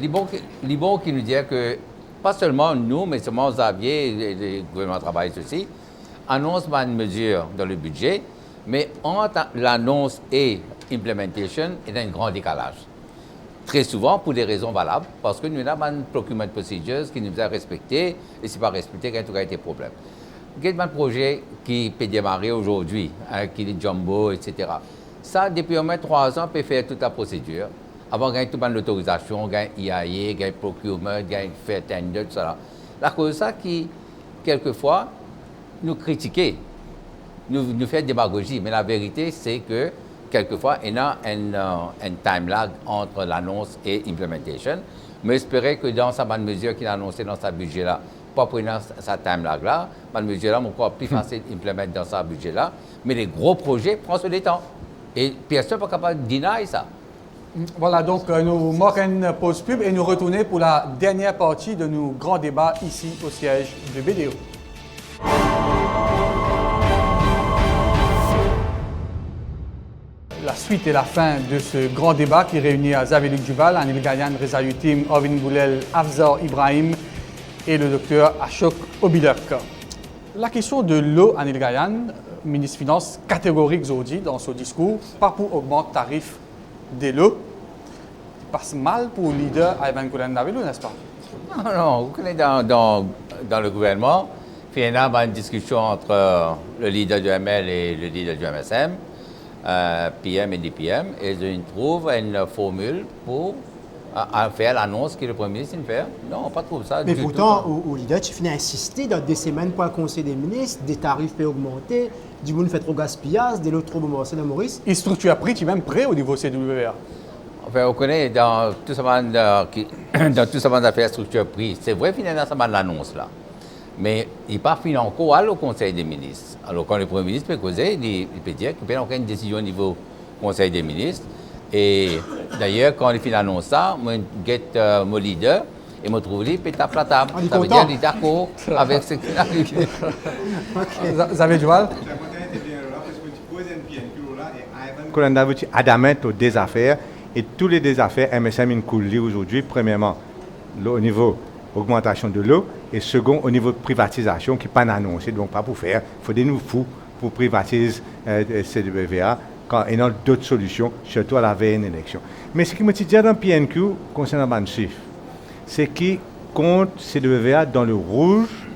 Libon qui nous dit que, pas seulement nous, mais seulement Xavier, le gouvernement travaille aussi, annonce une mesure dans le budget, mais entre l'annonce et l'implementation, il y a un grand décalage. Très souvent, pour des raisons valables, parce que nous avons une procurement procedures qui nous a respectées, et si pas respecté, il y a toujours été problème. Il y a un projet qui peut démarrer aujourd'hui, qui est jumbo, etc. Ça, depuis au moins 3 ans, peut faire toute la procédure. Avant, il y a toute l'autorisation, il y a IAE, il y a procurement, il y a fait tender, tout ça. La cause ça qui, quelquefois, nous critiquer, nous fait démagogie. Mais la vérité, c'est que quelquefois, il y a un time lag entre l'annonce et l'implementation. Mais j'espérais que dans sa bonne mesure qu'il a annoncé dans sa budget-là, pas pour sa time lag-là, bonne mesure-là, encore plus facile d'implémenter dans sa budget-là. Mais les gros projets prennent sur le temps. Et personne n'est pas capable de deny ça. Voilà, donc nous marquons une pause pub et nous retournons pour la dernière partie de nos grands débats ici au siège de BDO. La suite et la fin de ce grand débat qui réunit Xavier Luc Duval, Anil Gagnon, Reza Utim, Ovin Boulel, Afzal Ibrahim et le docteur Ashok Obilek. La question de l'eau, Anil Gagnon, ministre des Finances catégorique aujourd'hui dans son discours, pas pour augmenter le tarif de l'eau. Ça passe mal pour le leader Ivan Koulen Navelo, n'est-ce pas? Non, vous connaissez dans le gouvernement, finalement, une discussion entre le leader du ML et le leader du MSM, PM et DPM, et ils trouvent une formule pour faire l'annonce que le Premier ministre fait. Non, pas trop ça. Mais pourtant, au leader, tu finis à insister dans des semaines pour le Conseil des ministres, des tarifs peuvent augmenter, du monde fait trop gaspillage, des lots trop bombardés dans Maurice. Il structure prix, tu es même prêt au niveau CWA. Enfin, on connaît dans tout ce monde d'affaires structure prix. C'est vrai, finalement, ça m'a l'annonce là. Mais il n'est pas fini encore au Conseil des ministres. Alors, quand le Premier ministre peut causer, il peut dire qu'il n'y a aucune décision au niveau Conseil des ministres. Et d'ailleurs, quand il fait l'annonce ça, moi, je get mon leader et je me trouve lui, il tape la table. Ça veut dire qu'il est d'accord avec ce qu'il a arrivé. Xavier Duval. Koulen Navelo adamant aux désaffaires et tous les désaffaires MSM Incouli aujourd'hui, premièrement, au niveau augmentation de l'eau et second au niveau de privatisation qui n'est pas annoncé, donc pas pour faire. Il faut des nouveaux fous pour privatiser CWA quand il y a d'autres solutions, surtout à la veille d'une élection. Mais ce qui me dit dans le PNQ concernant le chiffre, c'est que compte CWVA dans le rouge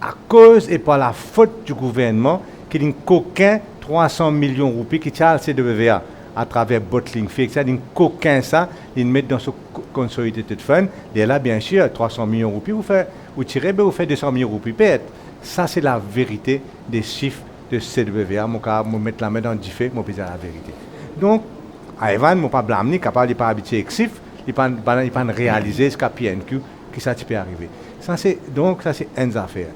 à cause et par la faute du gouvernement qu'il n'y a qu'aucun 300 millions de roupies qui tient le CWVA à travers bottling fixe. Il n'y a qu'aucun ça, ils mettent dans ce consolidated fund. Et là, bien sûr, 300 millions de roupies, vous tirez, vous faites 200 millions de roupies. Ça, c'est la vérité des chiffres de CWVA. Je vais mettre la main dans le diffé, je vais dire la vérité. Donc, à Evan, je ne vais pas blâmer, capable de ne pas habituer excessif, il ne peut pas réaliser ce qu'a PNQ, qui ça peut arriver. Donc, ça, c'est une affaire.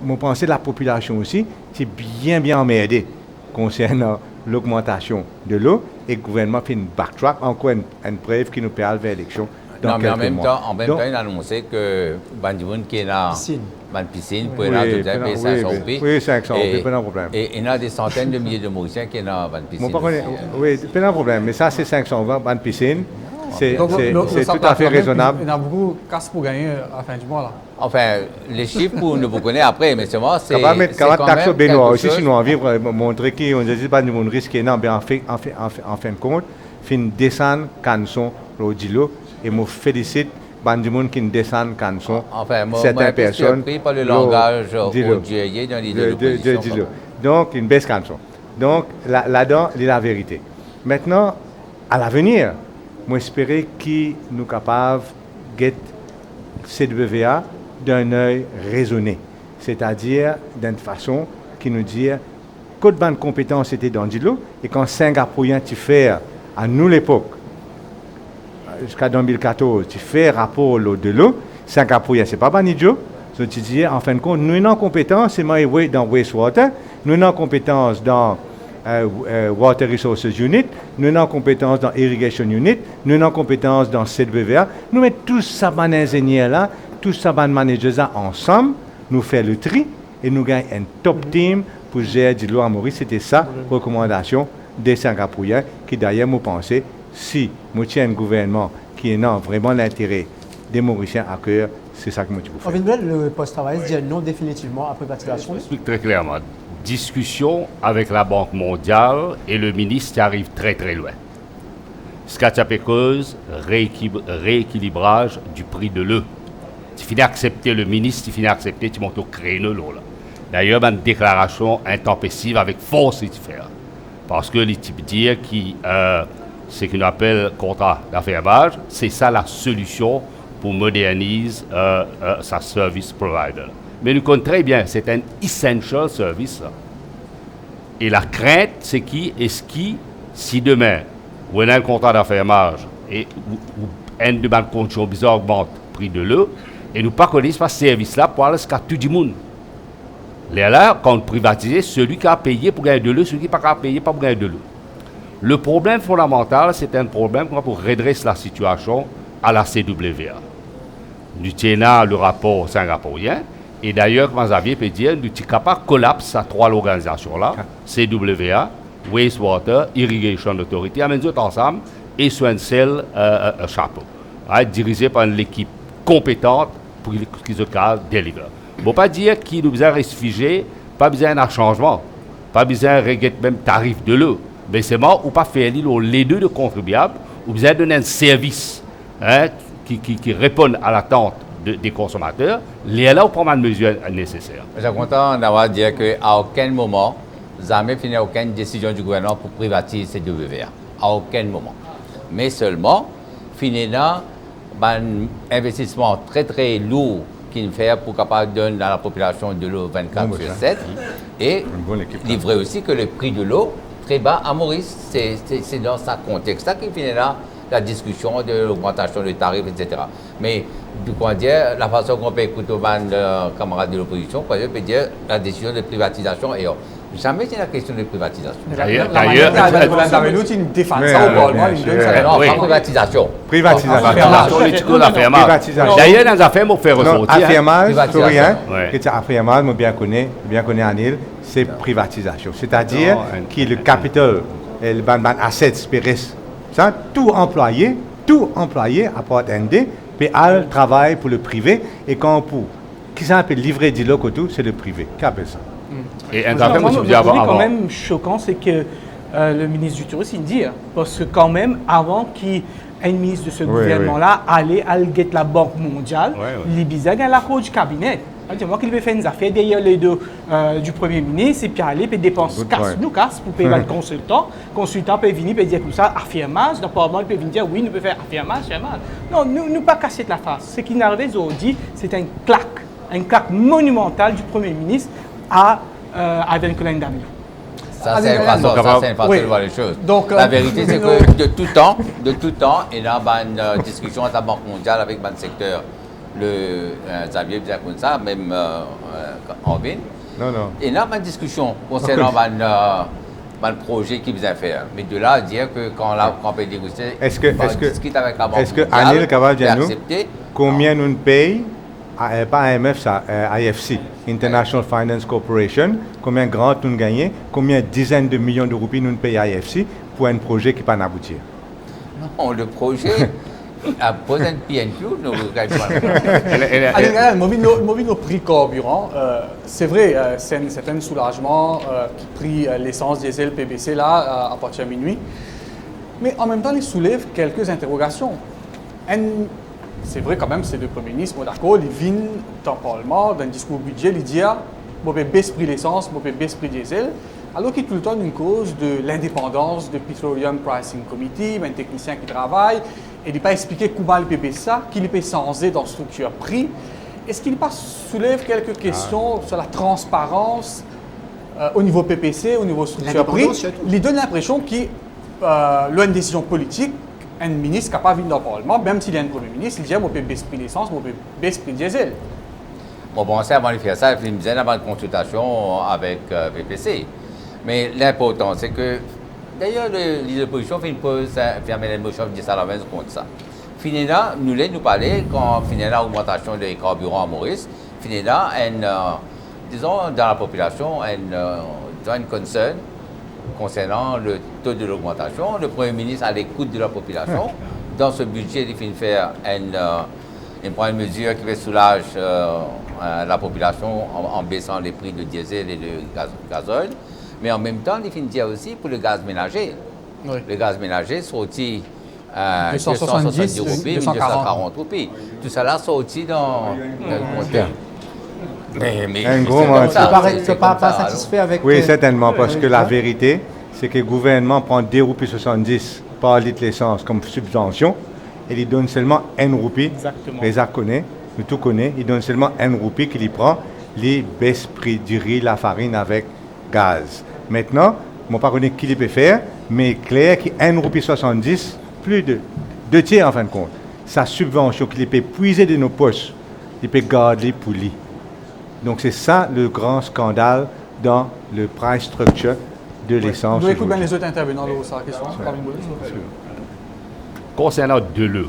Je pense que la population aussi, c'est bien emmerdée concernant l'augmentation de l'eau et le gouvernement fait une backtrack, encore une preuve qui nous permet vers l'élection. Non, mais en même temps, il a annoncé que Bandimoun qui est dans la piscine, pour aller tout à fait 500 roupies. Oui, 500 roupies, pas de problème. Et il y a des centaines de milliers de Mauriciens qui sont dans la piscine. Oui, pas de problème, mais ça c'est 520 dans la piscine. C'est tout à fait raisonnable. Il y a beaucoup de casse pour gagner à la fin du mois. Là. Enfin, les chiffres, nous vous connaissez après, mais c'est moi, c'est. On va mettre taxe au Benoît aussi, sinon on va montrer qu'on ne dit pas de risque énorme, mais en fin de compte, fin descendre canson au Dilo et me félicite Bandimoun qui descend canson. Enfin, certaines personnes. Pris par le langage odieux d'un leader de l'opposition. Donc, une baisse canson. Donc, là-dedans, il y a la vérité. Maintenant, à l'avenir, j'espère qu'il nous capable de CWVA d'un œil raisonné, c'est-à-dire d'une façon qui nous dit que de compétences étaient dans Dilo et quand Singapourien tu fais à nous l'époque jusqu'à 2014 tu fais rapport de l'eau Singapourien c'est pas Banidjo, so, tu dis en fin de compte nous avons compétences c'est moi dans wastewater, nous avons compétences dans Water Resources Unit, nous avons compétences dans Irrigation Unit, nous avons compétences dans CWVA, nous mettons tous ça ban ingénieurs là, tous ça ban managers là ensemble, nous faisons le tri et nous gagnons un top team pour gérer de l'eau à Maurice. C'était ça, recommandation des Singapouriens qui d'ailleurs m'ont pensé, si nous tient un gouvernement qui a vraiment l'intérêt des Mauriciens à cœur, c'est ça que moi tu veux faire. Le post-travail dit non définitivement à privatisation. Je explique très clairement. Discussion avec la Banque mondiale et le ministre qui arrive très loin. Ce qui a fait cause, rééquilibrage du prix de l'eau. Tu finis accepter le ministre, tu finis accepter, tu montes au créneau là. D'ailleurs, une déclaration intempestive avec force il faire. Parce que les types dire qui ce qu'on appelle contrat d'affermage, c'est ça la solution pour moderniser sa service provider. Mais nous connaissons très bien, c'est un essential service. Et la crainte, c'est si demain, vous avez un contrat d'affermage et un de mes conditions bizarres augmente le prix de l'eau, et nous ne connaissons pas ce service-là pour aller jusqu'à tout le monde. Là, quand on privatise, celui qui a payé pour gagner de l'eau, celui qui n'a pas payé pour gagner de l'eau. Le problème fondamental, c'est un problème pour redresser la situation à la CWA. Nous tenons le rapport singapourien, et d'ailleurs, comme Xavier peut dire, nous sommes capables de collapser à trois organisations-là, CWA, Wastewater, Irrigation Authority, amènent tout ensemble, et sur un seul chapeau, dirigé par une équipe compétente pour qu'ils soient capables de délivrer. Il ne faut pas dire qu'il nous a réfugiés, pas besoin d'un changement, pas besoin de régler même tarif de l'eau, mais c'est moi ou pas faire les deux de contribuables, ou besoin de donner un service qui répond à l'attente des consommateurs, là où prendre une mesure nécessaire. Je suis content d'avoir dit qu'à aucun moment, jamais fini aucune décision du gouvernement pour privatiser CWA. À aucun moment. Mais seulement, finalement, un investissement très lourd qu'il fait pour capable de donner à la population de l'eau 24/7 et livrer aussi que le prix de l'eau très bas à Maurice. C'est dans ce contexte-là qu'il finit là la discussion de l'augmentation des tarifs, etc. Mais du coup, dire la façon qu'on peut écouter les camarades de l'opposition, on peut dire la décision de privatisation et jamais c'est la question de privatisation. D'ailleurs, une défense au Parlement, non, privatisation. D'ailleurs, dans les affaires, on fait ressortir. Affirmage, rien, que tu affirmage, moi bien connais Anil, c'est privatisation. C'est-à-dire que le capital, le asset spéris, ça, tout employé apporte un dé, puis elle travaille pour le privé, et quand pour qui s'appelle livrer du loco tout, c'est le privé. Qu'appelle ça? Et un affaire, moi, quand même choquant, c'est que le ministre du Tourisme, il dit, parce que quand même, avant qu'il un ministre de ce Oui, gouvernement-là aller à la Banque mondiale, Oui, il bizarre à l'accord du cabinet. Moi, qu'il veut faire une affaire derrière les deux du Premier ministre et puis aller et dépenser casse pour payer le consultant. Le consultant peut venir et dire comme ça, affirmage. Donc, par exemple, il peut venir dire oui, nous pouvons faire affirmage. Non, nous pas casser la face. Ce qui nous arrive aujourd'hui, c'est un claque monumental du Premier ministre à Colin Damio. Ça, c'est une façon de voir les choses. Donc, la vérité, c'est que de tout temps, il y a une discussion à la Banque mondiale avec le secteur. Le Xavier disait comme ça, même en ville. Non. Il y a une discussion concernant le projet qu'il faisait faire. Mais de là à dire que quand on peut déguster, on discute avec la Banque mondiale. Est-ce que Anil Cavadiano, combien nous payons, pas AMF, ça, IFC, International Finance Corporation, combien grand nous gagnons, combien dizaines de millions de roupies nous payons à IFC pour un projet qui ne va pas aboutir? Non, le projet. À poser un PNQ, nous nos prix carburant, c'est vrai, c'est un soulagement qui pris l'essence diesel PBC là à partir de minuit. Mais en même temps, il soulève quelques interrogations. C'est vrai quand même, c'est le Premier ministre, d'accord, il vient temporairement dans un discours budget, il dit on peut baisser prix l'essence, on peut baisser prix diesel. Alors qu'il y a tout le temps une cause de l'indépendance de Petroleum Pricing Committee, un technicien qui travaille, et il n'a pas expliqué comment il peut baisser ça, qu'il peut changer dans la structure prix. Est-ce qu'il pas soulève quelques questions sur la transparence au niveau PPC, au niveau structure prix? Il donne l'impression qu'il a une décision politique, un ministre qui n'a pas vu dans le Parlement, même s'il y a un Premier ministre, il dit on peut baisser prix l'essence, on peut baisser prix diesel. Bon, c'est avant de faire ça, il me disait avant une consultation avec PPC. Mais l'important, c'est que, d'ailleurs, l'opposition fait une pause, Firmin Mouchov dit ça à la maison contre ça. Finalement, nous parler, quand finalement l'augmentation des carburants à Maurice, finalement, disons, dans la population, une concern concernant le taux de l'augmentation. Le Premier ministre à l'écoute de la population. Dans ce budget, il finit faire une mesure qui va soulager la population en baissant les prix de diesel et de gasoil. Mais en même temps, il finit dire aussi pour le gaz ménager. Oui. Le gaz ménager sorti 270 roupies, 240 roupies. Tout ça là sorti dans le compteur. Mais un gros tu n'es pas satisfait avec... Oui, certainement, parce que la vérité, c'est que le gouvernement prend 2,70 roupies par litre d'essence comme subvention et il donne seulement 1 roupie. Exactement. Les connaît, nous tout connaît, il donne seulement 1 roupie qu'il y prend, les baisse prix du riz, la farine avec gaz. Maintenant, je ne sais pas qui il peut faire, mais clair qu'il 1,70 roupie, plus de 2 tiers en fin de compte. Sa subvention qu'il peut puiser de nos poches, il peut garder pour lui. Donc c'est ça le grand scandale dans le price structure de l'essence. Nous écoutons bien les autres intervenants sur la question. Concernant Deleu,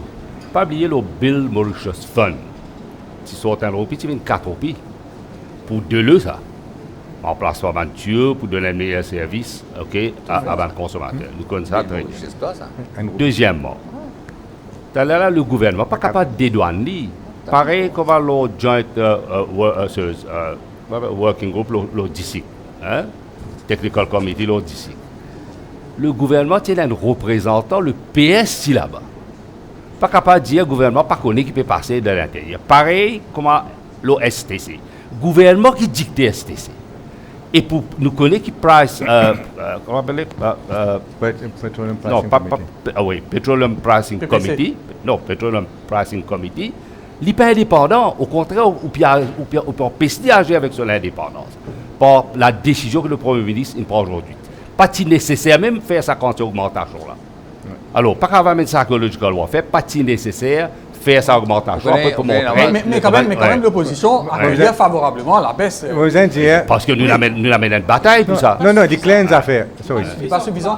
pas oublier le Bill Mauritius Fund. Si sort un roupies, tu viens 4 roupies. Pour Deleu, ça. En place pour aventure, pour donner un meilleur service à le consommateur. Nous connaissons ça très bien. Deuxièmement, le gouvernement n'est pas capable de dédouaner. Pareil comme le Joint Working Group, le DICIC, Technical Committee, le DICIC. Le gouvernement tient un représentant, le PS là-bas. Pas capable de dire le gouvernement pas connaît qui peut passer de l'intérieur. Pareil comme le STC. Gouvernement qui dicte STC. Et pour nous connaître qui price, comment appelle Petroleum Pricing Committee. Non, Petroleum Pricing Committee. Il n'est pas indépendant, au contraire, ou peut empêcher d'agir avec son indépendance par la décision que le Premier ministre prend aujourd'hui. Pas-il nécessaire même faire sa quantité augmentation là. Alors, pas qu'avant mettre ça psychological warfare, pas-il nécessaire faire sa augmentation pour montrer. Mais quand même l'opposition a réagi favorablement à la baisse. Parce que nous l'amènons une bataille, tout ça. Non, il clair des affaires. C'est pas suffisant.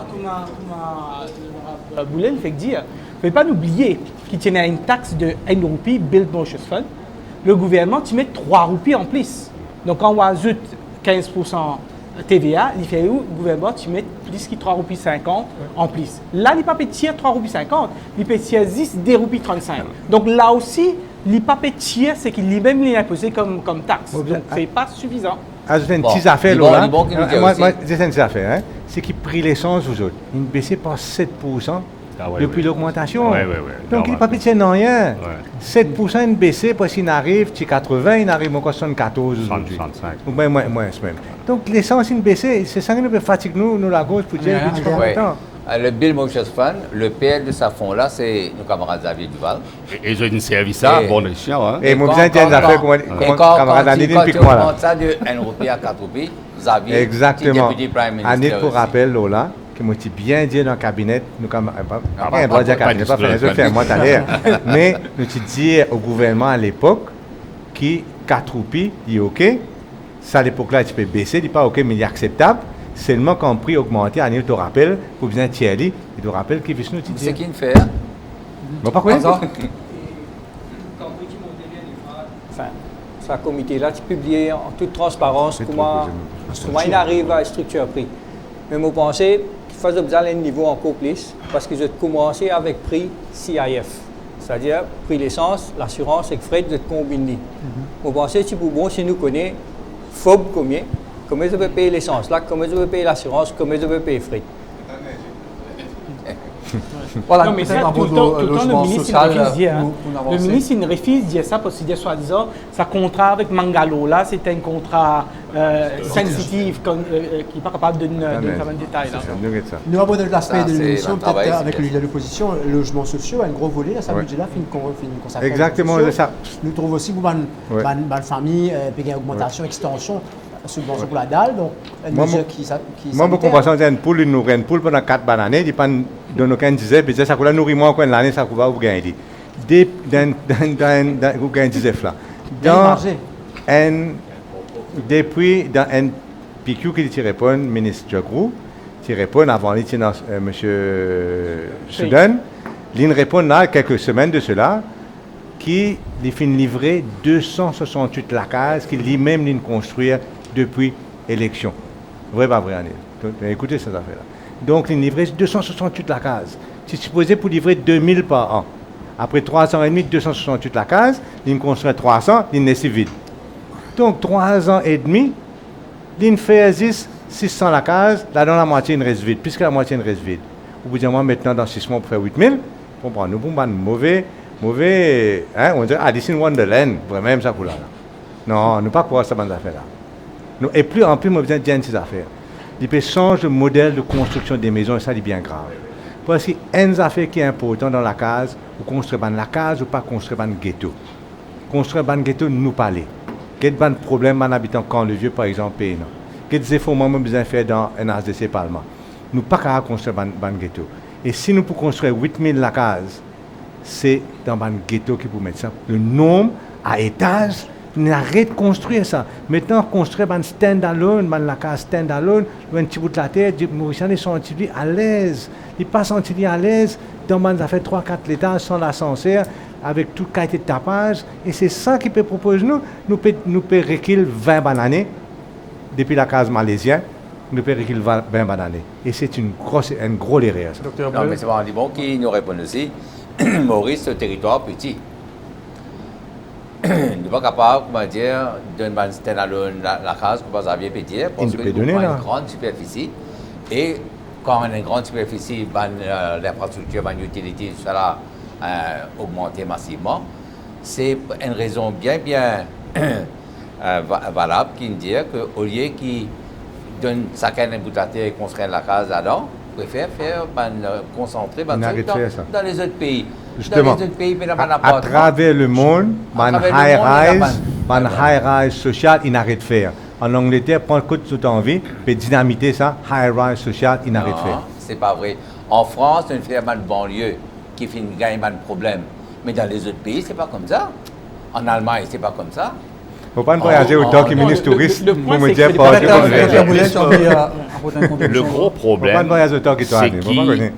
Boulel fait dire, il ne faut pas oublier qu'il tenait une taxe de 1 roupie, Bill Mauritius Fund. Le gouvernement, tu mets 3 roupies en plus. Donc, quand on ajoute 15% TVA, il fait où le gouvernement, tu mets plus que 3 roupies 50 en plus. Là, il n'est pas payé 3 roupies 50, il paye 10 roupies 35. Donc, là aussi, il n'est pas payé, c'est qu'il est même imposé comme taxe. Donc, ce n'est pas suffisant. Ajouter une petite affaire là. Moi, j'ai une petite affaire. C'est qu'il pris l'essence aux autres. Il baissait par 7%. Ah ouais, depuis ouais. l'augmentation. Ouais. Donc, il n'y a pas pitié de rien. 7% une baissé, parce qu'il arrive, tu 80, il arrive encore 74 aujourd'hui. 65. Ou bien moins même. Donc, l'essence une baissé, c'est ça qui nous fatigue, nous, la gauche, pour dire Ouais, que tu Ouais. content. Le Bill Motions Fund, le PL de sa fond là, c'est nos camarades Xavier Duval. Et j'ai une service ça, Et- bon chiant, hein. Et moi, besoin de dire des affaires comme camarade Anil, quand tu pique-moi là. augmentes ça de 1 rupee à 4 rupees, Xavier, Exactement. petit député Prime Minister Anil, pour aussi. rappel, Lola, que moi, tu bien dit dans le cabinet, nous, comme, pas pas dire cabinet, pas faire, je disclose, fais moi tout à l'heure. Mais, nous, tu dis au gouvernement à l'époque, qui 4 roupies, il est OK. Ça, à l'époque-là, tu peux baisser, il n'est pas OK, mais il est acceptable. Seulement quand le prix augmenté, Anil te rappelle, pour bien Thierry, il te rappelle qu'il veut nous C'est dire. qui ne fait. Bon, pas quoi? Hasard. Enfin, ce comité-là, tu publies en toute transparence C'est comment trop, comment il arrive à structurer le prix. Mais moi, je pensais qu'il faisait besoin d'un niveau encore plus, parce que je commencé avec prix CIF, c'est-à-dire prix l'essence, l'assurance et le frais de combiner. Je pensais que c'est bon si nous connaissons FOB combien je peux payer l'essence, là, comment je peux payer l'assurance, comment je peux payer le frais. Voilà, Non, mais ça, peut-être un tout le mot temps, de tout le temps, logement le ministre, il social refuse de dire, hein. pour Le avancer. ministre, il refuse de dire ça parce qu'il dit, soi-disant, sa contrat avec Mangalo, là, c'était un contrat sensitif, qui n'est pas capable de donner un détail, là. Nous, regarde ça. Nous avons l'aspect Ça, de c'est l'émission, le travail, peut-être c'est avec le bien. leader de l'opposition, le logement social, un gros volet, là, ça Ouais. budget-là, fait une consacration. Exactement, aux c'est sociaux. ça. Nous trouvons aussi pour Ouais. une famille, payer augmentation, extension, subvention pour la dalle, donc une Moi, mesure moi- qui Moi, je sanitaire. comprends ça, une poule, il nourrit une poule pendant 4 bananes, il pas donne aucun disait, puis ça coule nourrit moi quand l'année, ça coule vous gagnez. Vous gagnez 10 là. Bien margé. Depuis, dans un PQ qui te répond, ministre Djogrou, qui répond avant les M. Soudan, il répond là, quelques semaines de cela, qui il finit livrer 268 lacases qu'il lui-même vient construire depuis l'élection. Vrai pas vrai, Anil? Écoutez cette affaire-là. Donc, il livrait 268 lacases. C'est supposé pour livrer 2000 par an. Après 3 ans et demi, 268 lacases, il construit 300, il n'est si vide. Donc, 3 ans et demi, il fait 600 lacases, là, dans la moitié, il reste vide, puisque la moitié, il reste vide. Vous dites, moi, maintenant, dans 6 mois, pour faire 8000, pour prendre nous, pour un mauvais, hein, on dirait Alice in Wonderland, vraiment, ça pour là. Non, nous pas croire ça dans ces affaires-là. Nous, et plus en plus, moi, besoin de dire ces affaires. Il peut changer le modèle de construction des maisons, et ça, c'est bien grave. Parce qu'il y a une affaire qui est importante dans la case, ou construire la case ou pas construire un ghetto. Construire un ghetto, nous parler. Quel est le problème en habitant quand le vieux, par exemple, pays non. Quels efforts nous avons besoin de faire dans un HDC Parlement. Nous pas qu'à construire un ghetto. Et si nous pouvons construire 8000 la case, c'est dans un ghetto qui peut mettre ça. Le nombre à étage, on arrête de construire ça. Maintenant, construire un stand-alone, la case stand-alone, un petit bout de la terre, Mauricien est senti à l'aise. Il n'est pas senti à l'aise dans ça fait 3-4 étages sans l'ascenseur, avec toute qualité de tapage. Et c'est ça qui peut proposer nous peut reculer 20 bananes depuis la case malaisienne. Nous peut reculer 20 bananes. Et c'est une grosse erreur. Ça. Docteur Non, Bleu. mais c'est pas bon qui nous répond aussi. Maurice, ce territoire petit. Nous ne sommes pas capables, comment dire, de donner la case que vous avez pu dire, parce Il que peut nous donner, avons là. une grande superficie. Et quand on a une grande superficie, l'infrastructure, l'utilité, cela augmenté massivement. C'est une raison bien valable qui nous dit qu'au lieu qu'ils donnent chacun un bout de la terre et construisent la case là-dedans, préfère faire concentrer On arrête de faire ça. dans les autres pays. Justement, Dans les autres pays, mais dans un à appartement. travers le monde, À un travers le monde, il y a high-rise social, il n'arrête de faire. En Angleterre, prendre coup de toute envie, puis dynamiter ça, high-rise social, il n'arrête de faire. Non, c'est pas vrai. En France, on fait un banlieue qui fait une gagne un problème. Mais dans les autres pays, c'est pas comme ça. En Allemagne, c'est pas comme ça. Il ne faut pas voyager autant que non, ministre le touriste point, pour me c'est dire que pas les que Docteur vous Docteur voulez. Boulet, tu as envie apporter une Le contribution. gros Il ne faut pas problème, voyager autant que toi. c'est Il ne faut pas qui- connaître.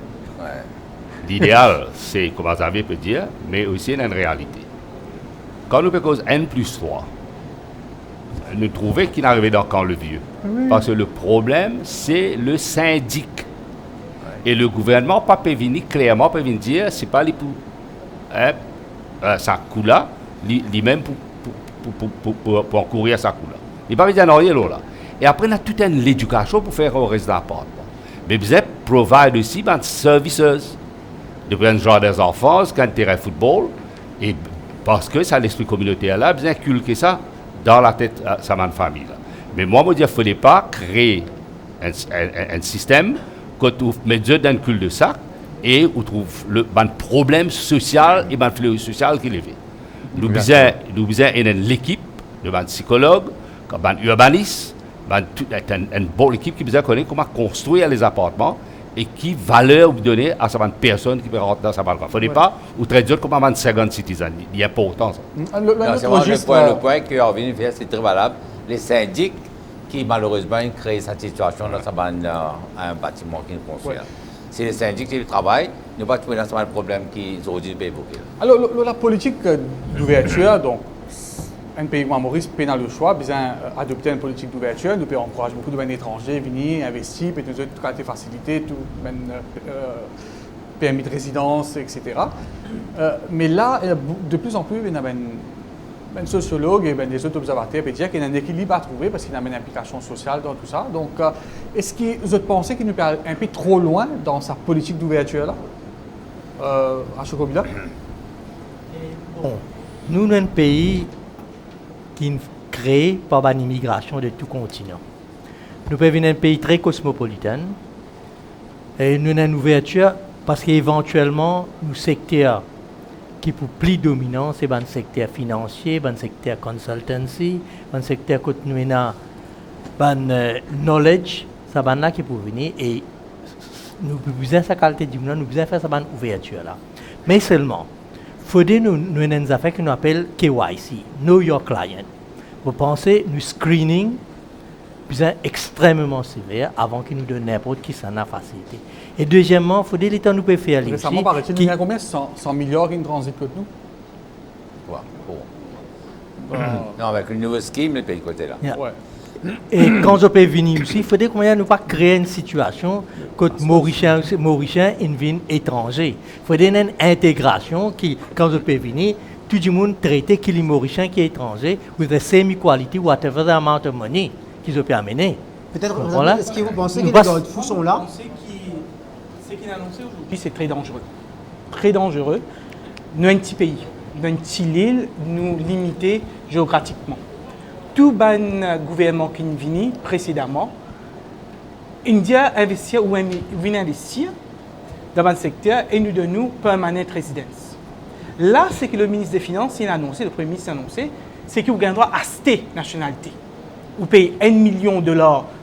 l'idéal, c'est, comme Xavier peut dire, mais aussi une réalité. Quand nous faisons N+3, nous trouvons qu'il n'arrivait dans quand le vieux. Parce que le problème, c'est le syndic. Et le gouvernement pas peut venir clairement peut venir dire c'est pas les pour ça coule là, lui-même pour encourir ça coule là. Il pas dire non rien là. Et après on a toute une l'éducation pour faire au reste de l'appartement. Mais vous êtes provide aussi des services. de prendre genre des enfants, quand terrain football, et parce que ça l'esprit communautaire là, bien inculquer ça dans la tête de sa famille là. Mais moi, je me dis, il ne fallait pas créer un système que tu mets dans un cul de sac et où trouve le problème social et le fleuve social qui est fait. Nous besoin l'équipe de psychologues, de urbanistes, une bonne équipe qui besoin connaître comment construire les appartements et qui valeur vous donner à cette personne qui peut rentrer dans sa barre. Il ne faudrait pas ou très dur comme avant 50 citoyens. Il y a important ça. Le point que Arvin fait, c'est très valable. Les syndics qui malheureusement créent cette situation dans un bâtiment qui nous construit. C'est les syndics qui travaillent, ne pas trouver dans ce problème qu'ils auraient dû évoquer. Alors, la politique d'ouverture, donc, un pays comme Maurice peut le choix, besoin d'adopter une politique d'ouverture, nous pouvons encourager beaucoup de étrangers à venir, investir, peut nous autres des facilités, tout, permis de résidence, etc. Mais là, de plus en plus, il y a un sociologue et des autres observateurs peuvent dire qu'il y a un équilibre à trouver parce qu'il y a une implication sociale dans tout ça. Donc, est-ce que vous pensez qu'il nous peut aller un peu trop loin dans sa politique d'ouverture-là, à Chocobila? Bon, nous sommes un pays qui est créé par une immigration de tout continent. Nous pouvons venir un pays très cosmopolitain et nous avons une ouverture parce qu'éventuellement, nous secteurs qui pour plus dominant, c'est le secteur financier, le secteur consultancy, le secteur que nous avons knowledge, c'est là qui peut venir et nous besoin sa qualité du monde, nous besoin faire cette ouverture là. Mais seulement, il faut nous avons une affaire que nous appelle KYC, Know Your Client. Vous pensez, nous screening besoin extrêmement sévère avant qu'il nous donne n'importe qui s'en a facilité. Et deuxièmement, il faut dire l'État nous peut faire les récemment, paraît-il, il y a combien 100 milliards qui transitent contre nous? Non, avec une nouvelle scheme, le pays de côté là. Yeah. Ouais. Et quand je peux venir aussi, il faut dire qu'on ne pas créer une situation que Mauricien viennent étranger. Il faut dire une intégration qui, quand je peux venir, tout le monde traiter qui est Mauricien qui est étranger with the same equality, whatever the amount of money qu'ils ont pu amener. Peut-être, voilà. Est-ce que vous pensez que les gars de fous sont là? Ce qu'il a annoncé aujourd'hui, c'est très dangereux. Très dangereux. Nous, un petit pays, nous, une petite île, nous limiter géographiquement. Tout le gouvernement qui est venu précédemment, India investir ou vient investir dans un secteur et nous donnons permanent résidence. Là, c'est que le ministre des Finances a annoncé, le Premier ministre a annoncé, c'est qu'il vous gagnera à cette nationalité. Vous payez $1 million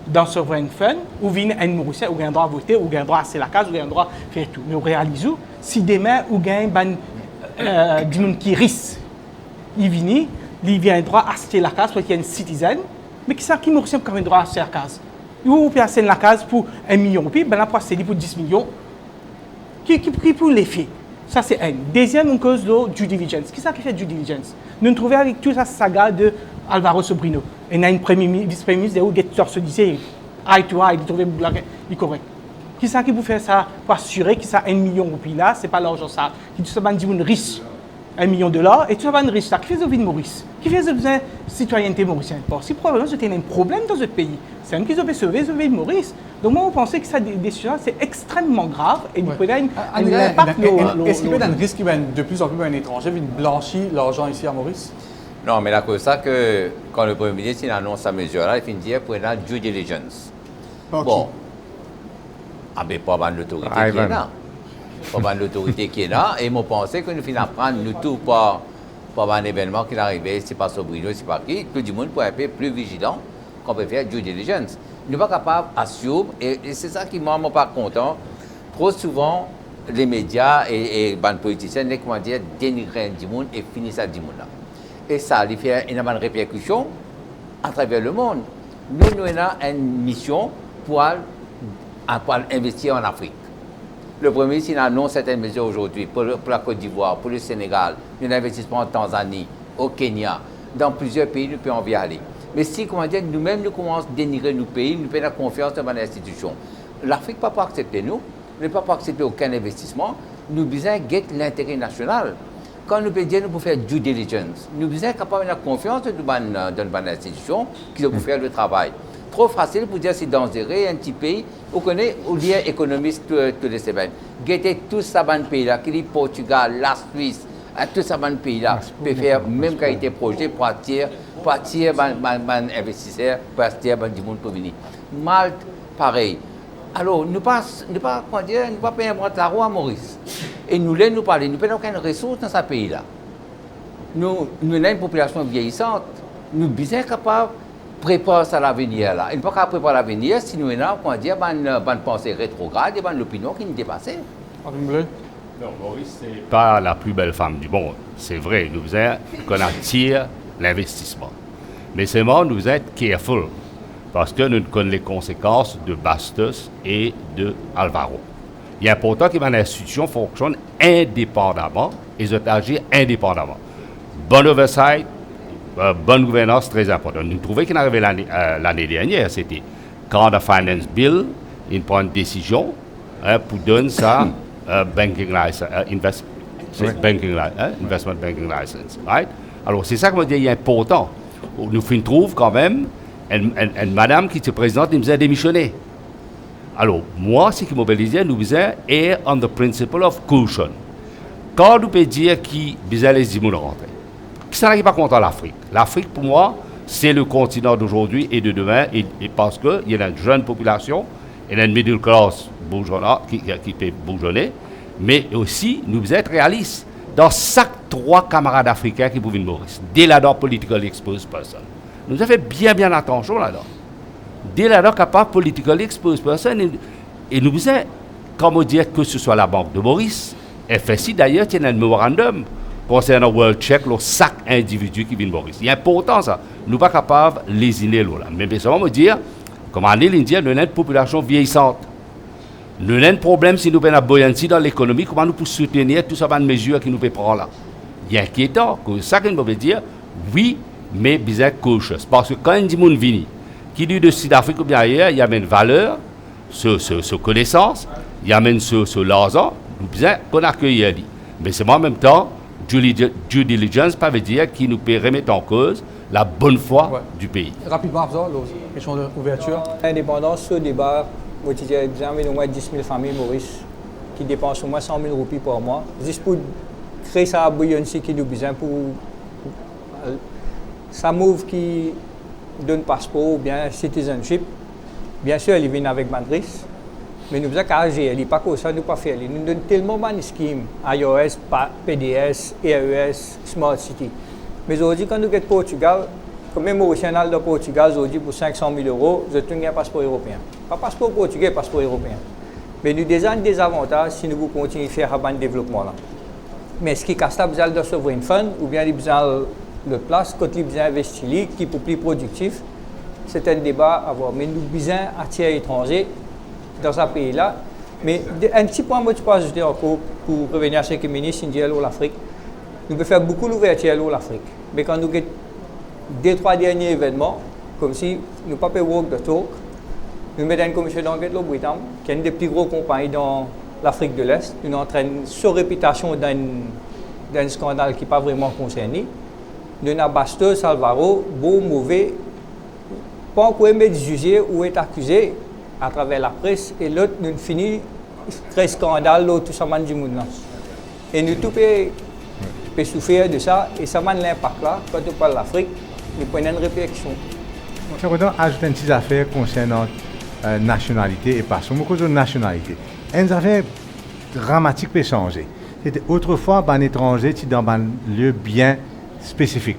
dans Sovereign Fund, ou venez un Mauricien, vous avez droit à voter, vous avez droit à passer la case, vous avez droit à faire tout. Mais vous réalisez, si demain, vous gagnez du monde qui risque, il vient, il vient droit à acheter la case parce qu'il y a une citizen, mais qui sait qui Mauricien qui a droit à acheter la case? Vous pouvez acheter la case pour $1 million, puis ben là, pour acheter pour 10 millions, qui pour les faits? Ça, c'est un. Deuxième, une cause de due diligence. Qui c'est qui fait due diligence? Nous nous trouvons avec toute la saga de Alvaro Sobrino. Il y a un vice-premier ministre qui se disait eye to eye, il trouvait il correct. Qui c'est qui peut faire ça pour assurer que ça $1 million là, ce n'est pas l'argent ça. Qui tout ça va dire une riche $1 million et tout ça va une riche là. Qui fait de vie de Maurice? Qui fait de citoyenneté mauricienne? Si probablement c'était un problème dans ce pays, c'est un qui veut sauver de Maurice. Donc moi, on pensait que ça décision c'est extrêmement grave et du coup, il y a un impact. Est-ce qu'il y a un risque que de plus en plus un étranger vienne blanchir l'argent ici à Maurice? Non, mais la cause ça que quand le Premier ministre il annonce sa mesure-là, il finit dire pour une due diligence. Bon. Ah ben pas mal l'autorité qui est là. Pas mal l'autorité qui est là. Et moi pensais que nous finissons prendre nous tout par un événement qui est arrivé, c'est pas Sobrino, c'est pas qui, tout le monde peut être plus vigilant qu'on peut faire due diligence. Nous ne sommes pas capables d'assumer, et c'est ça qui m'a pas content. Trop souvent, les médias et les politiciens, comment dire, dénigrent du monde et finissent à du monde là. Et ça, il fait une répercussion à travers le monde. Nous avons une mission pour investir en Afrique. Le Premier ministre annonce certaines mesures aujourd'hui pour la Côte d'Ivoire, pour le Sénégal, un investissement en Tanzanie, au Kenya, dans plusieurs pays, nous pouvons y aller. Mais si, comment dire, nous-mêmes, nous commençons à dénigrer nos pays, nous perdons la confiance dans les institutions. L'Afrique ne peut pas accepter nous, ne peut pas accepter aucun investissement. Nous devons guetter l'intérêt national. Quand nous pouvons dire, nous pouvons faire due diligence, nous devons être capables de la confiance dans une institution qui doit faire le travail. trop facile pour dire que c'est dangereux, un petit pays. Vous connaissez, ou bien économiste tous les semaines. Guettez tous ces pays-là, qui dit Portugal, la Suisse, tous ces pays-là, peuvent faire même qualité projet pour attirer investisseurs, pour attirer du monde pour venir. Malte, pareil. Alors, nous ne pas payer un roi à Maurice. Et nous parler, nous n'avons aucune ressource dans ce pays-là. Nous avons une population vieillissante. Nous sommes bien capables de préparer ça à l'avenir. Nous ne pouvons pas préparer l'avenir si nous avons une pensée rétrograde et une opinion qui nous dépasse. Non, Maurice, ce n'est pas la plus belle femme du monde. C'est vrai, nous faisons qu'on attire l'investissement. Mais seulement, nous devons être careful parce que nous connaissons les conséquences de Bastos et de Alvaro. Il est important que l'institution fonctionne indépendamment et agisse indépendamment. Bon oversight, bonne gouvernance, très important. Nous trouvons qu'il arrivait l'année dernière, c'était quand le Finance Bill, il prend une décision pour donner ça banking license, investment banking license. Right? Alors c'est ça que je dis, il est important. Nous trouvons quand même une madame qui se présente, nous a démissionné. Alors, moi, ce qui mobilisait, nous faisons err on the principle of caution. Quand nous pouvons dire qui besoin les gens rentrer, qui ça n'arrive pas contre l'Afrique. L'Afrique, pour moi, c'est le continent d'aujourd'hui et de demain, et parce qu'il y a une jeune population, il y a une middle class qui peut bourgeonner, mais aussi, nous devons être réalistes. Dans chaque 3 camarades africains qui pouvaient Maurice, dès là-dedans, political exposed person. Nous avons fait bien attention là-dedans. Dès là-dedans, capable political exposed person, et nous faisons, comment dire que ce soit la Banque de Maurice, FSI d'ailleurs, il y a un mémorandum concernant World Check, chaque individu qui vient de Maurice. C'est important ça. Nous ne sommes pas capables de lésiner là. Mais ça va me dire, comme en l'Indien, nous avons une population vieillissante. Nous avons un problème si nous avons une buoyancy dans l'économie, comment nous pouvons soutenir toutes ces mesures que nous pouvons prendre là. Il est inquiétant. C'est ça que nous pouvons dire, oui, mais bien cautious. Parce que quand un monde vient, qui dit de Sud-Afrique ou bien ailleurs, il y a une valeur, ce connaissance, il y a ce l'argent, nous devons qu'on accueille. Mais c'est en même temps, due diligence, ça veut dire qu'il nous peut remettre en cause la bonne foi du pays. Rapidement, question d'ouverture. Indépendance, ce débat, moi, je disais, au moins 10 000 familles, Maurice, qui dépensent au moins 100 000 roupies par mois, juste pour créer sa bouillonnerie qui nous besoin pour ça move qui donne passeport ou bien citizenship. Bien sûr, ils viennent avec Madrid, mais nous faisons qu'à agir. Il n'est pas comme ça, nous ne pas faire. Ils nous donnent tellement de schèmes, iOS, PDS, EAES, Smart City. Mais aujourd'hui, quand nous sommes au Portugal, comme même au National de Portugal, aujourd'hui, pour 500 000 €, je trouve un passeport européen. Pas passeport portugais, passeport européen. Mais nous avons des avantages si nous continuons à faire un développement là. Mais ce qui casse là, besoin de sovereign fund ou bien besoin de place, quand ils besoin d'investir, qui est plus productif, c'est un débat à avoir. Mais nous besoin d'attirer étrangers dans ce pays-là. Mais un petit point, moi, je peux ajouter encore pour revenir à ce que le ministre dit à l'Afrique. Nous pouvons faire beaucoup d'ouverture à l'Afrique. Mais quand nous avons 2-3 derniers événements, comme si nous ne pouvons pas walk the talk, nous mettons une commission d'enquête au Britannique, qui est une des plus grosses compagnies dans l'Afrique de l'Est. Nous entraînons sur réputation d'un scandale qui n'est pas vraiment concerné. Nous avons Bastos, Alvaro, beau, mauvais, pas encore être jugé ou être accusé à travers la presse, et l'autre, nous finissons très scandale, tout ça du monde. Et nous tous peut souffrir de ça, et ça m'a l'impact là, quand on parle de l'Afrique, nous prenons une réflexion. Je voudrais ajouter une petite affaire concernant nationalité et passeport. Moi, cause de nationalité. Une affaire dramatique peut changer. C'était autrefois, un étranger, qui dans un lieu bien spécifique.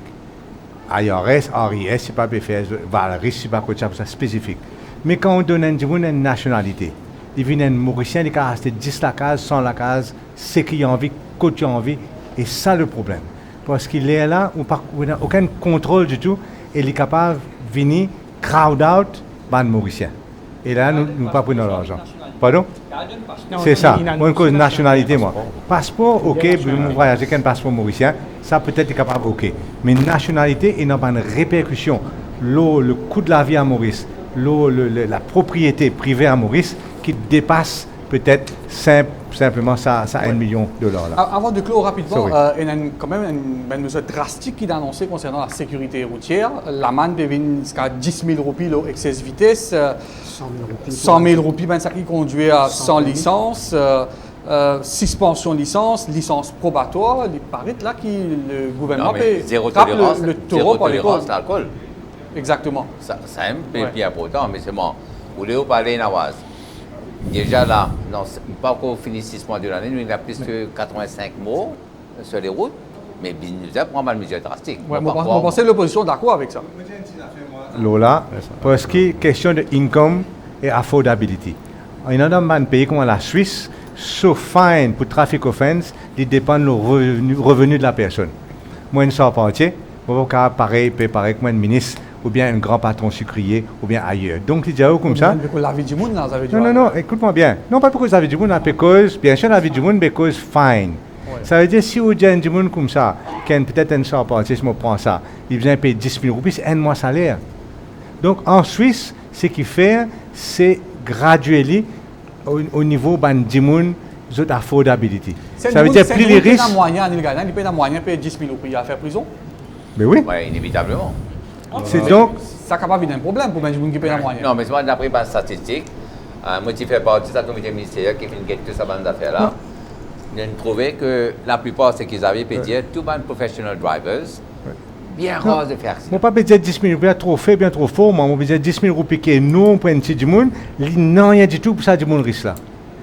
IRS, RIS, c'est pas BFS, Valeris, c'est pas quoi ça spécifique. Mais quand on donne une nationalité, il vient un Mauricien, il a resté 10 la case, 100 la case, c'est qui a envie, côté a envie, et ça le problème. Parce qu'il est là, on n'a aucun contrôle du tout, et il est capable de venir crowd out par le Mauricien. Et là, nous ne pas prenons l'argent. Pardon? C'est ça. Moi, une cause de nationalité, moi. Passeport, ok, vous voyagez avec un passeport mauricien, ça peut-être est capable, ok. Mais nationalité, il n'a pas une répercussion. Le coût de la vie à Maurice, la propriété privée à Maurice, qui dépasse peut-être simplement ça à $1 million. Là. Avant de clore rapidement, Sorry. il y a quand même une mesure drastique qui est annoncée concernant la sécurité routière. L'amende devient jusqu'à 10 000 roupies l'excès vitesse, 100 000 roupies, ben, ça qui conduit à sans licence, suspension de licence probatoire. Il paraît là que le gouvernement peut zéro taper tolérance, le taureau par les tolérance côtes. à l'alcool. Exactement. Ça c'est un peu plus important, mais c'est bon. Vous voulez parler Nawaz? Déjà là, non, pas encore fini 6 mois de l'année, nous il y a plus que 85 morts sur les routes, mais nous avons pas mal de mesures drastiques. Ouais, moi, je pense que l'opposition est d'accord avec ça. Lola, parce que question de income et affordability. Il y a un pays comme la Suisse, sauf fine pour traffic offense, il dépend du revenu de la personne. Moi, une charpentier, je ne peux pas pareil que moi, un ministre, ou bien un grand patron sucrier, ou bien ailleurs. Donc, il dit comme ça. La vie du monde, là, ça veut dire. Non, écoute-moi bien. Non, pas parce que la vie du monde, mais cause, bien sûr, la vie du monde, mais cause fine. Ouais. Ça veut dire, si vous dites un du monde comme ça, qui a peut-être un charpentier, si je prends ça, il vient payer 10 000 roupies, c'est un mois salaire. Donc, en Suisse, ce qu'il fait, c'est graduellement au niveau du monde, de affordability. Ça veut dire, plus les risques. Il paye un moyen, paye 10 000 roupies à faire prison. Mais oui. Oui, inévitablement. C'est donc. Ça n'a pas un problème pour les gens qui payent un moyen. Non, mais c'est d'après ma statistique, moi qui fais partie de ce comité ministériel qui fait une guette de cette bande d'affaires-là, nous avons trouvé que la plupart de ce qu'ils avaient payé, tout les professional drivers, bien rare de faire ça. Je ne peux pas dire 10 000 roupies trop fait, bien trop fort, mais je peux dire 10 000 roupies qui est non pour un petit du monde, il n'y a rien du tout pour ça du monde risque là.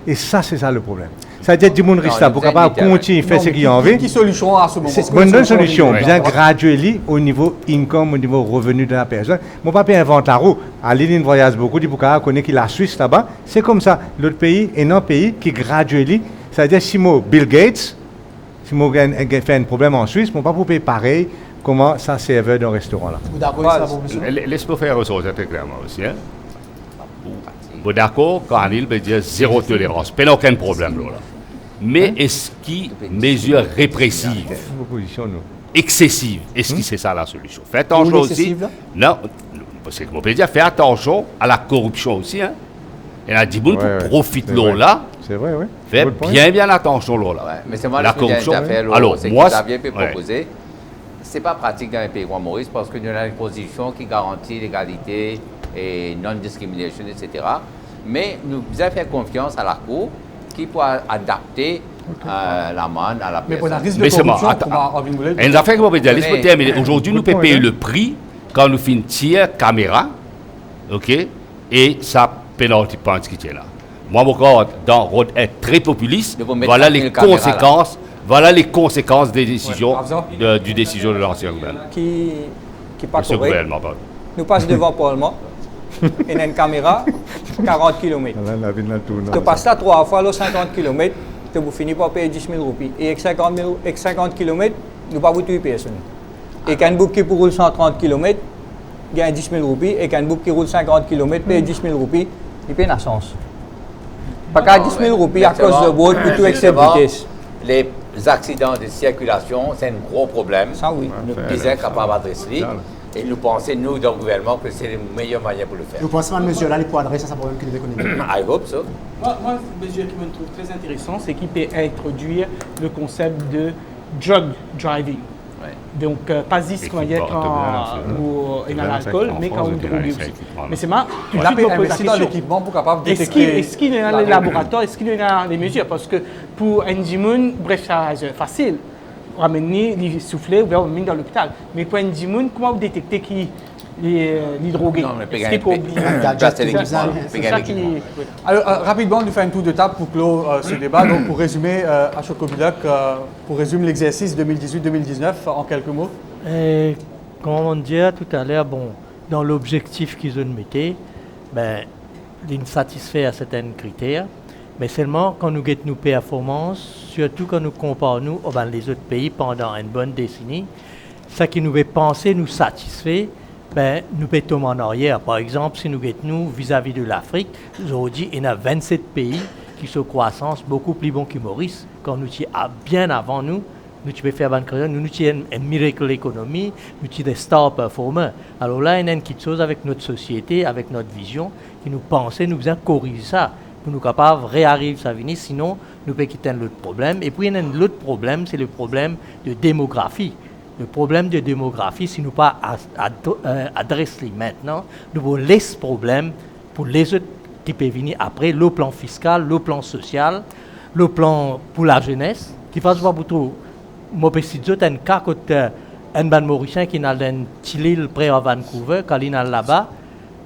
Et ça, c'est ça le problème. C'est-à-dire du monde risque là, pour capable continuer à faire ce qu'il y a envie. Quelle solution à ce moment? C'est une bonne solution, bien graduellement au niveau income, au niveau revenu de la personne. Mon papa invente la roue. À l'île, voyage beaucoup, dit pour connaît qu'il la Suisse là-bas. C'est comme ça. L'autre pays est un pays qui graduellement, c'est-à-dire si moi, Bill Gates, si moi fait un problème en Suisse, mon papa peut pareil. Comment ça serveur d'un restaurant là? Vous d'accord avec ça, monsieur? Laisse-moi faire ça très clairement aussi. Hein? Vous d'accord, quand il veut dire zéro tolérance, pas aucun problème là. Mais est-ce qu'il mesure répressive, excessive, est-ce que c'est ça la solution? Faites attention aussi. Non, parce que on peut dire, faites attention à la corruption aussi. Hein? Il y a des gens qui profitent là. C'est vrai, oui. Faites bien attention là. Ouais, mais c'est moi la corruption. Alors, moi, ça vient proposer. C'est pas pratique dans un pays comme Maurice parce que nous avons une position qui garantit l'égalité et non-discrimination, etc. Mais nous devons faire confiance à la Cour qui peut adapter l'amende à la personne. Mais pour la risque de corruption, une affaire que vous dire, laisse-moi terminer. Aujourd'hui, nous pouvons payer le prix quand nous faisons tir caméra, ok, et ça pénalty point qui tient là. Moi, mon corps, dans Rhode est très populiste. Voilà les conséquences. Voilà les conséquences des décisions, du décision de l'ancien gouvernement. Qui pas correct. Nous passons devant le Parlement. Il y a une caméra, 40 km. Tu passes là 3 fois, là, 50 km, tu finis par payer 10 000 roupies. Et avec 50 km, nous ne pouvons pas tuer personne. Et quand un bouc qui roule 130 km, il gagne 10 000 roupies. Et quand un bouc qui roule 50 km, paye 10 000 roupies, il paye la chance. Pas qu'à 10 000 roupies à cause de route pour tout excès de vitesse. Les accidents de circulation, c'est un gros problème. Ça, oui. Nous sommes capables d'adresser. Et nous pensons, nous, dans le gouvernement, que c'est le meilleur moyen pour le faire. Vous pensez que ce monsieur-là, il peut adresser à sa problème économique? I hope so. Moi, une mesure qui me trouve très intéressant, c'est qu'il peut introduire le concept de drug driving. Ouais. Donc, pas juste quand il y a l'alcool, mais quand on drogue aussi. Mais c'est ma il a investi dans l'équipement pour capable de détecter. Est-ce qu'il y a les laboratoires, est-ce qu'il y a les mesures? Parce que pour un Jimoun, bref, c'est facile. Ramener les soufflets ou bien on met dans l'hôpital. Mais pour un Jimoun, comment vous détectez qui les drogués? Non, mais c'est ça qui... Alors, rapidement, nous faisons un tour de table pour clore ce débat. Donc, pour résumer, Ashok Kobilak, pour résumer l'exercice 2018-2019 en quelques mots. Comme on disait tout à l'heure, bon, dans l'objectif qu'ils ont mis, ben, ils satisfait à certains critères. Mais seulement quand nous guettons nos performances, surtout quand nous comparons les autres pays pendant une bonne décennie, ça qui nous fait penser, nous satisfait, ben, nous peut tomber en arrière. Par exemple, si nous guettons vis-à-vis de l'Afrique, aujourd'hui, il y a 27 pays qui sont croissance beaucoup plus bons que Maurice. Quand nous sommes bien avant nous pouvons faire bonne carrière, nous sommes une miracle économie, nous sommes des star performers. Alors là, il y a une petite chose avec notre société, avec notre vision, qui nous pensait, nous faisait corriger ça. pour nous capables de réarriver ça venir, sinon nous pouvons quitter l'autre problème. Et puis il y a un autre problème, c'est le problème de démographie. Le problème de démographie, si nous pas adresser maintenant, nous allons laisser ce problème pour les autres qui peuvent venir après, le plan fiscal, le plan social, le plan pour la jeunesse, qui fasse pas beaucoup. Moi, je peux un cas côté un ban mauricien qui n'a dans île près à Vancouver, quand il est là-bas,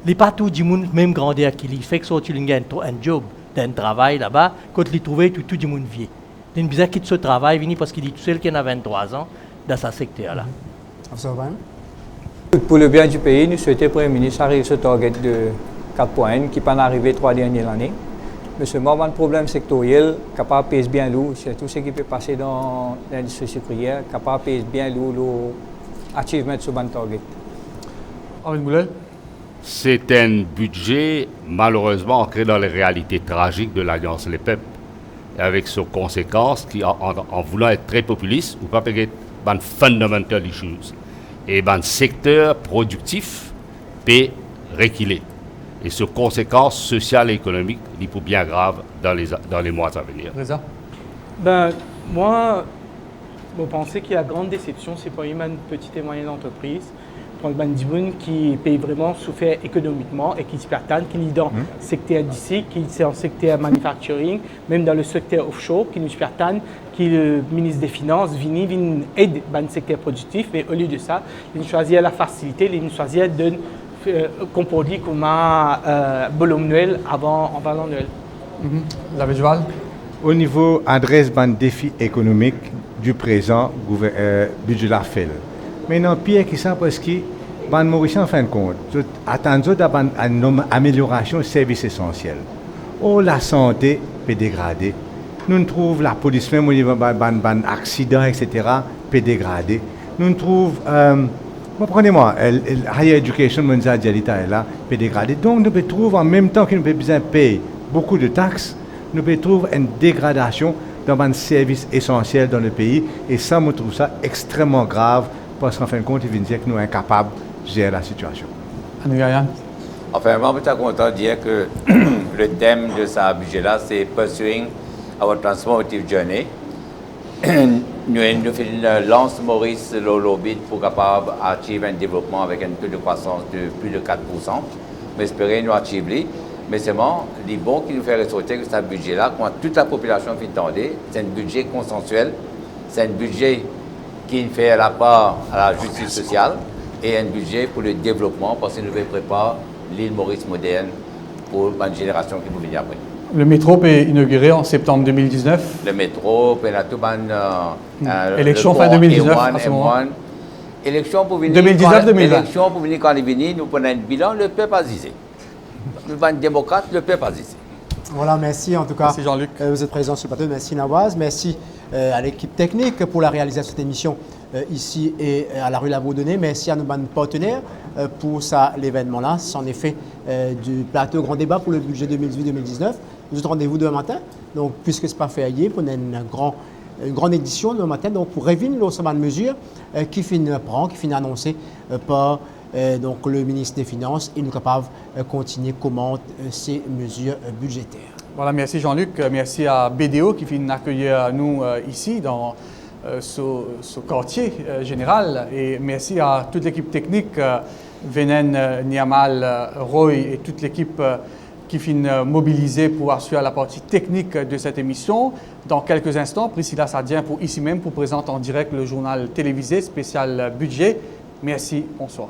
il n'est pas tout du monde même grandeur qu'il fait que soit il a un job, un travail là-bas, quand il trouve tout du monde vieux. Il est bizarre qu'il quitte ce travail, venu parce qu'il est tout seul qui a 23 ans dans ce secteur-là. Pour le bien du pays, nous souhaitons que le Premier ministre arrive à ce target de 4 points qui n'est pas arrivé 3 dernières années. Mais ce moment de problème sectoriel, capable de payer bien lourd, c'est tout ce qui peut passer dans l'industrie sucrière, capable de payer bien lourd l'achievement de ce bon target. Henri Boulel. C'est un budget malheureusement ancré dans les réalités tragiques de l'Alliance Les Peuples, et avec ses conséquences qui, en voulant être très populiste, ou pas payer des fundamental issues, et des secteurs productifs peut reculer. Et ses conséquences sociales et économiques, il faut bien grave dans les mois à venir. Reza. Ben, moi, je pense qu'il y a grande déception, c'est pour une petite et moyenne entreprise, pour le Bandiboun qui paye vraiment souffert économiquement et qui se perd, qui est dans le secteur d'ici, qui est en secteur manufacturing, même dans le secteur offshore, qui nous perd, qui le ministre des Finances vient aider le secteur productif, mais au lieu de ça, il choisit la facilité, il choisit de comporter comme un bolom Noël avant Noël. La visual. Au niveau adresse ban défi économique du présent budget la fait. Maintenant, pire que ça, parce que ban Mauricien en fin de compte, attendons une amélioration des services essentiels. Oh, la santé peut dégrader. Nous trouvons la police même au niveau ban accident, etc., peut dégrader. Nous trouvons prenez-moi, higher education, là, peut dégrader. Donc, nous pouvons trouver en même temps que nous avons besoin de payer beaucoup de taxes, nous pouvons trouver une dégradation dans un service essentiel dans le pays. Et ça, je trouve ça extrêmement grave parce qu'en fin de compte, il vient dire que nous sommes incapables de gérer la situation. Enfin, moi, je suis content de dire que le thème de ce budget-là, c'est Pursuing our Transformative Journey. Nous lançons Maurice le lobby pour capable achieve un développement avec un taux de croissance de plus de 4%. Mais espérons nous achieve. Mais seulement, les bons qui nous fait ressortir que ce budget-là, quand toute la population fait entendre, c'est un budget consensuel, c'est un budget qui fait la part à la justice sociale et un budget pour le développement parce que nous préparons l'île Maurice moderne pour une génération qui nous vient après. Le métro est inauguré en septembre 2019. Le métro, puis la toute élection fin 2019 à ce moment. Élection pour venir 2019-2020. Élection pour venir quand il vient, nous prenons un bilan, le peuple a zizé. Nous sommes démocrates, le peuple a zizé. Voilà, merci en tout cas. Merci Jean-Luc. Vous êtes présent sur le plateau. Merci Nawaz. Merci à l'équipe technique pour la réalisation de cette émission ici et à la rue Lavaudonnais. Merci à nos partenaires pour l'événement-là. C'est en effet du plateau Grand Débat pour le budget 2018-2019. Nous autres rendez-vous demain matin. Donc, puisque ce n'est pas fait hier, pour une grande édition demain matin. Donc, pour réviser l'ensemble de mesures qui finit annoncées par donc, le ministre des Finances et nous capables de continuer comment ces mesures budgétaires. Voilà, merci Jean-Luc. Merci à BDO qui vient accueillir nous ici dans ce quartier général. Et merci à toute l'équipe technique, Venen, Niamal, Roy et toute l'équipe qui finit mobilisée pour assurer la partie technique de cette émission. Dans quelques instants, Priscilla Sadien pour ici même pour présenter en direct le journal télévisé spécial budget. Merci, bonsoir.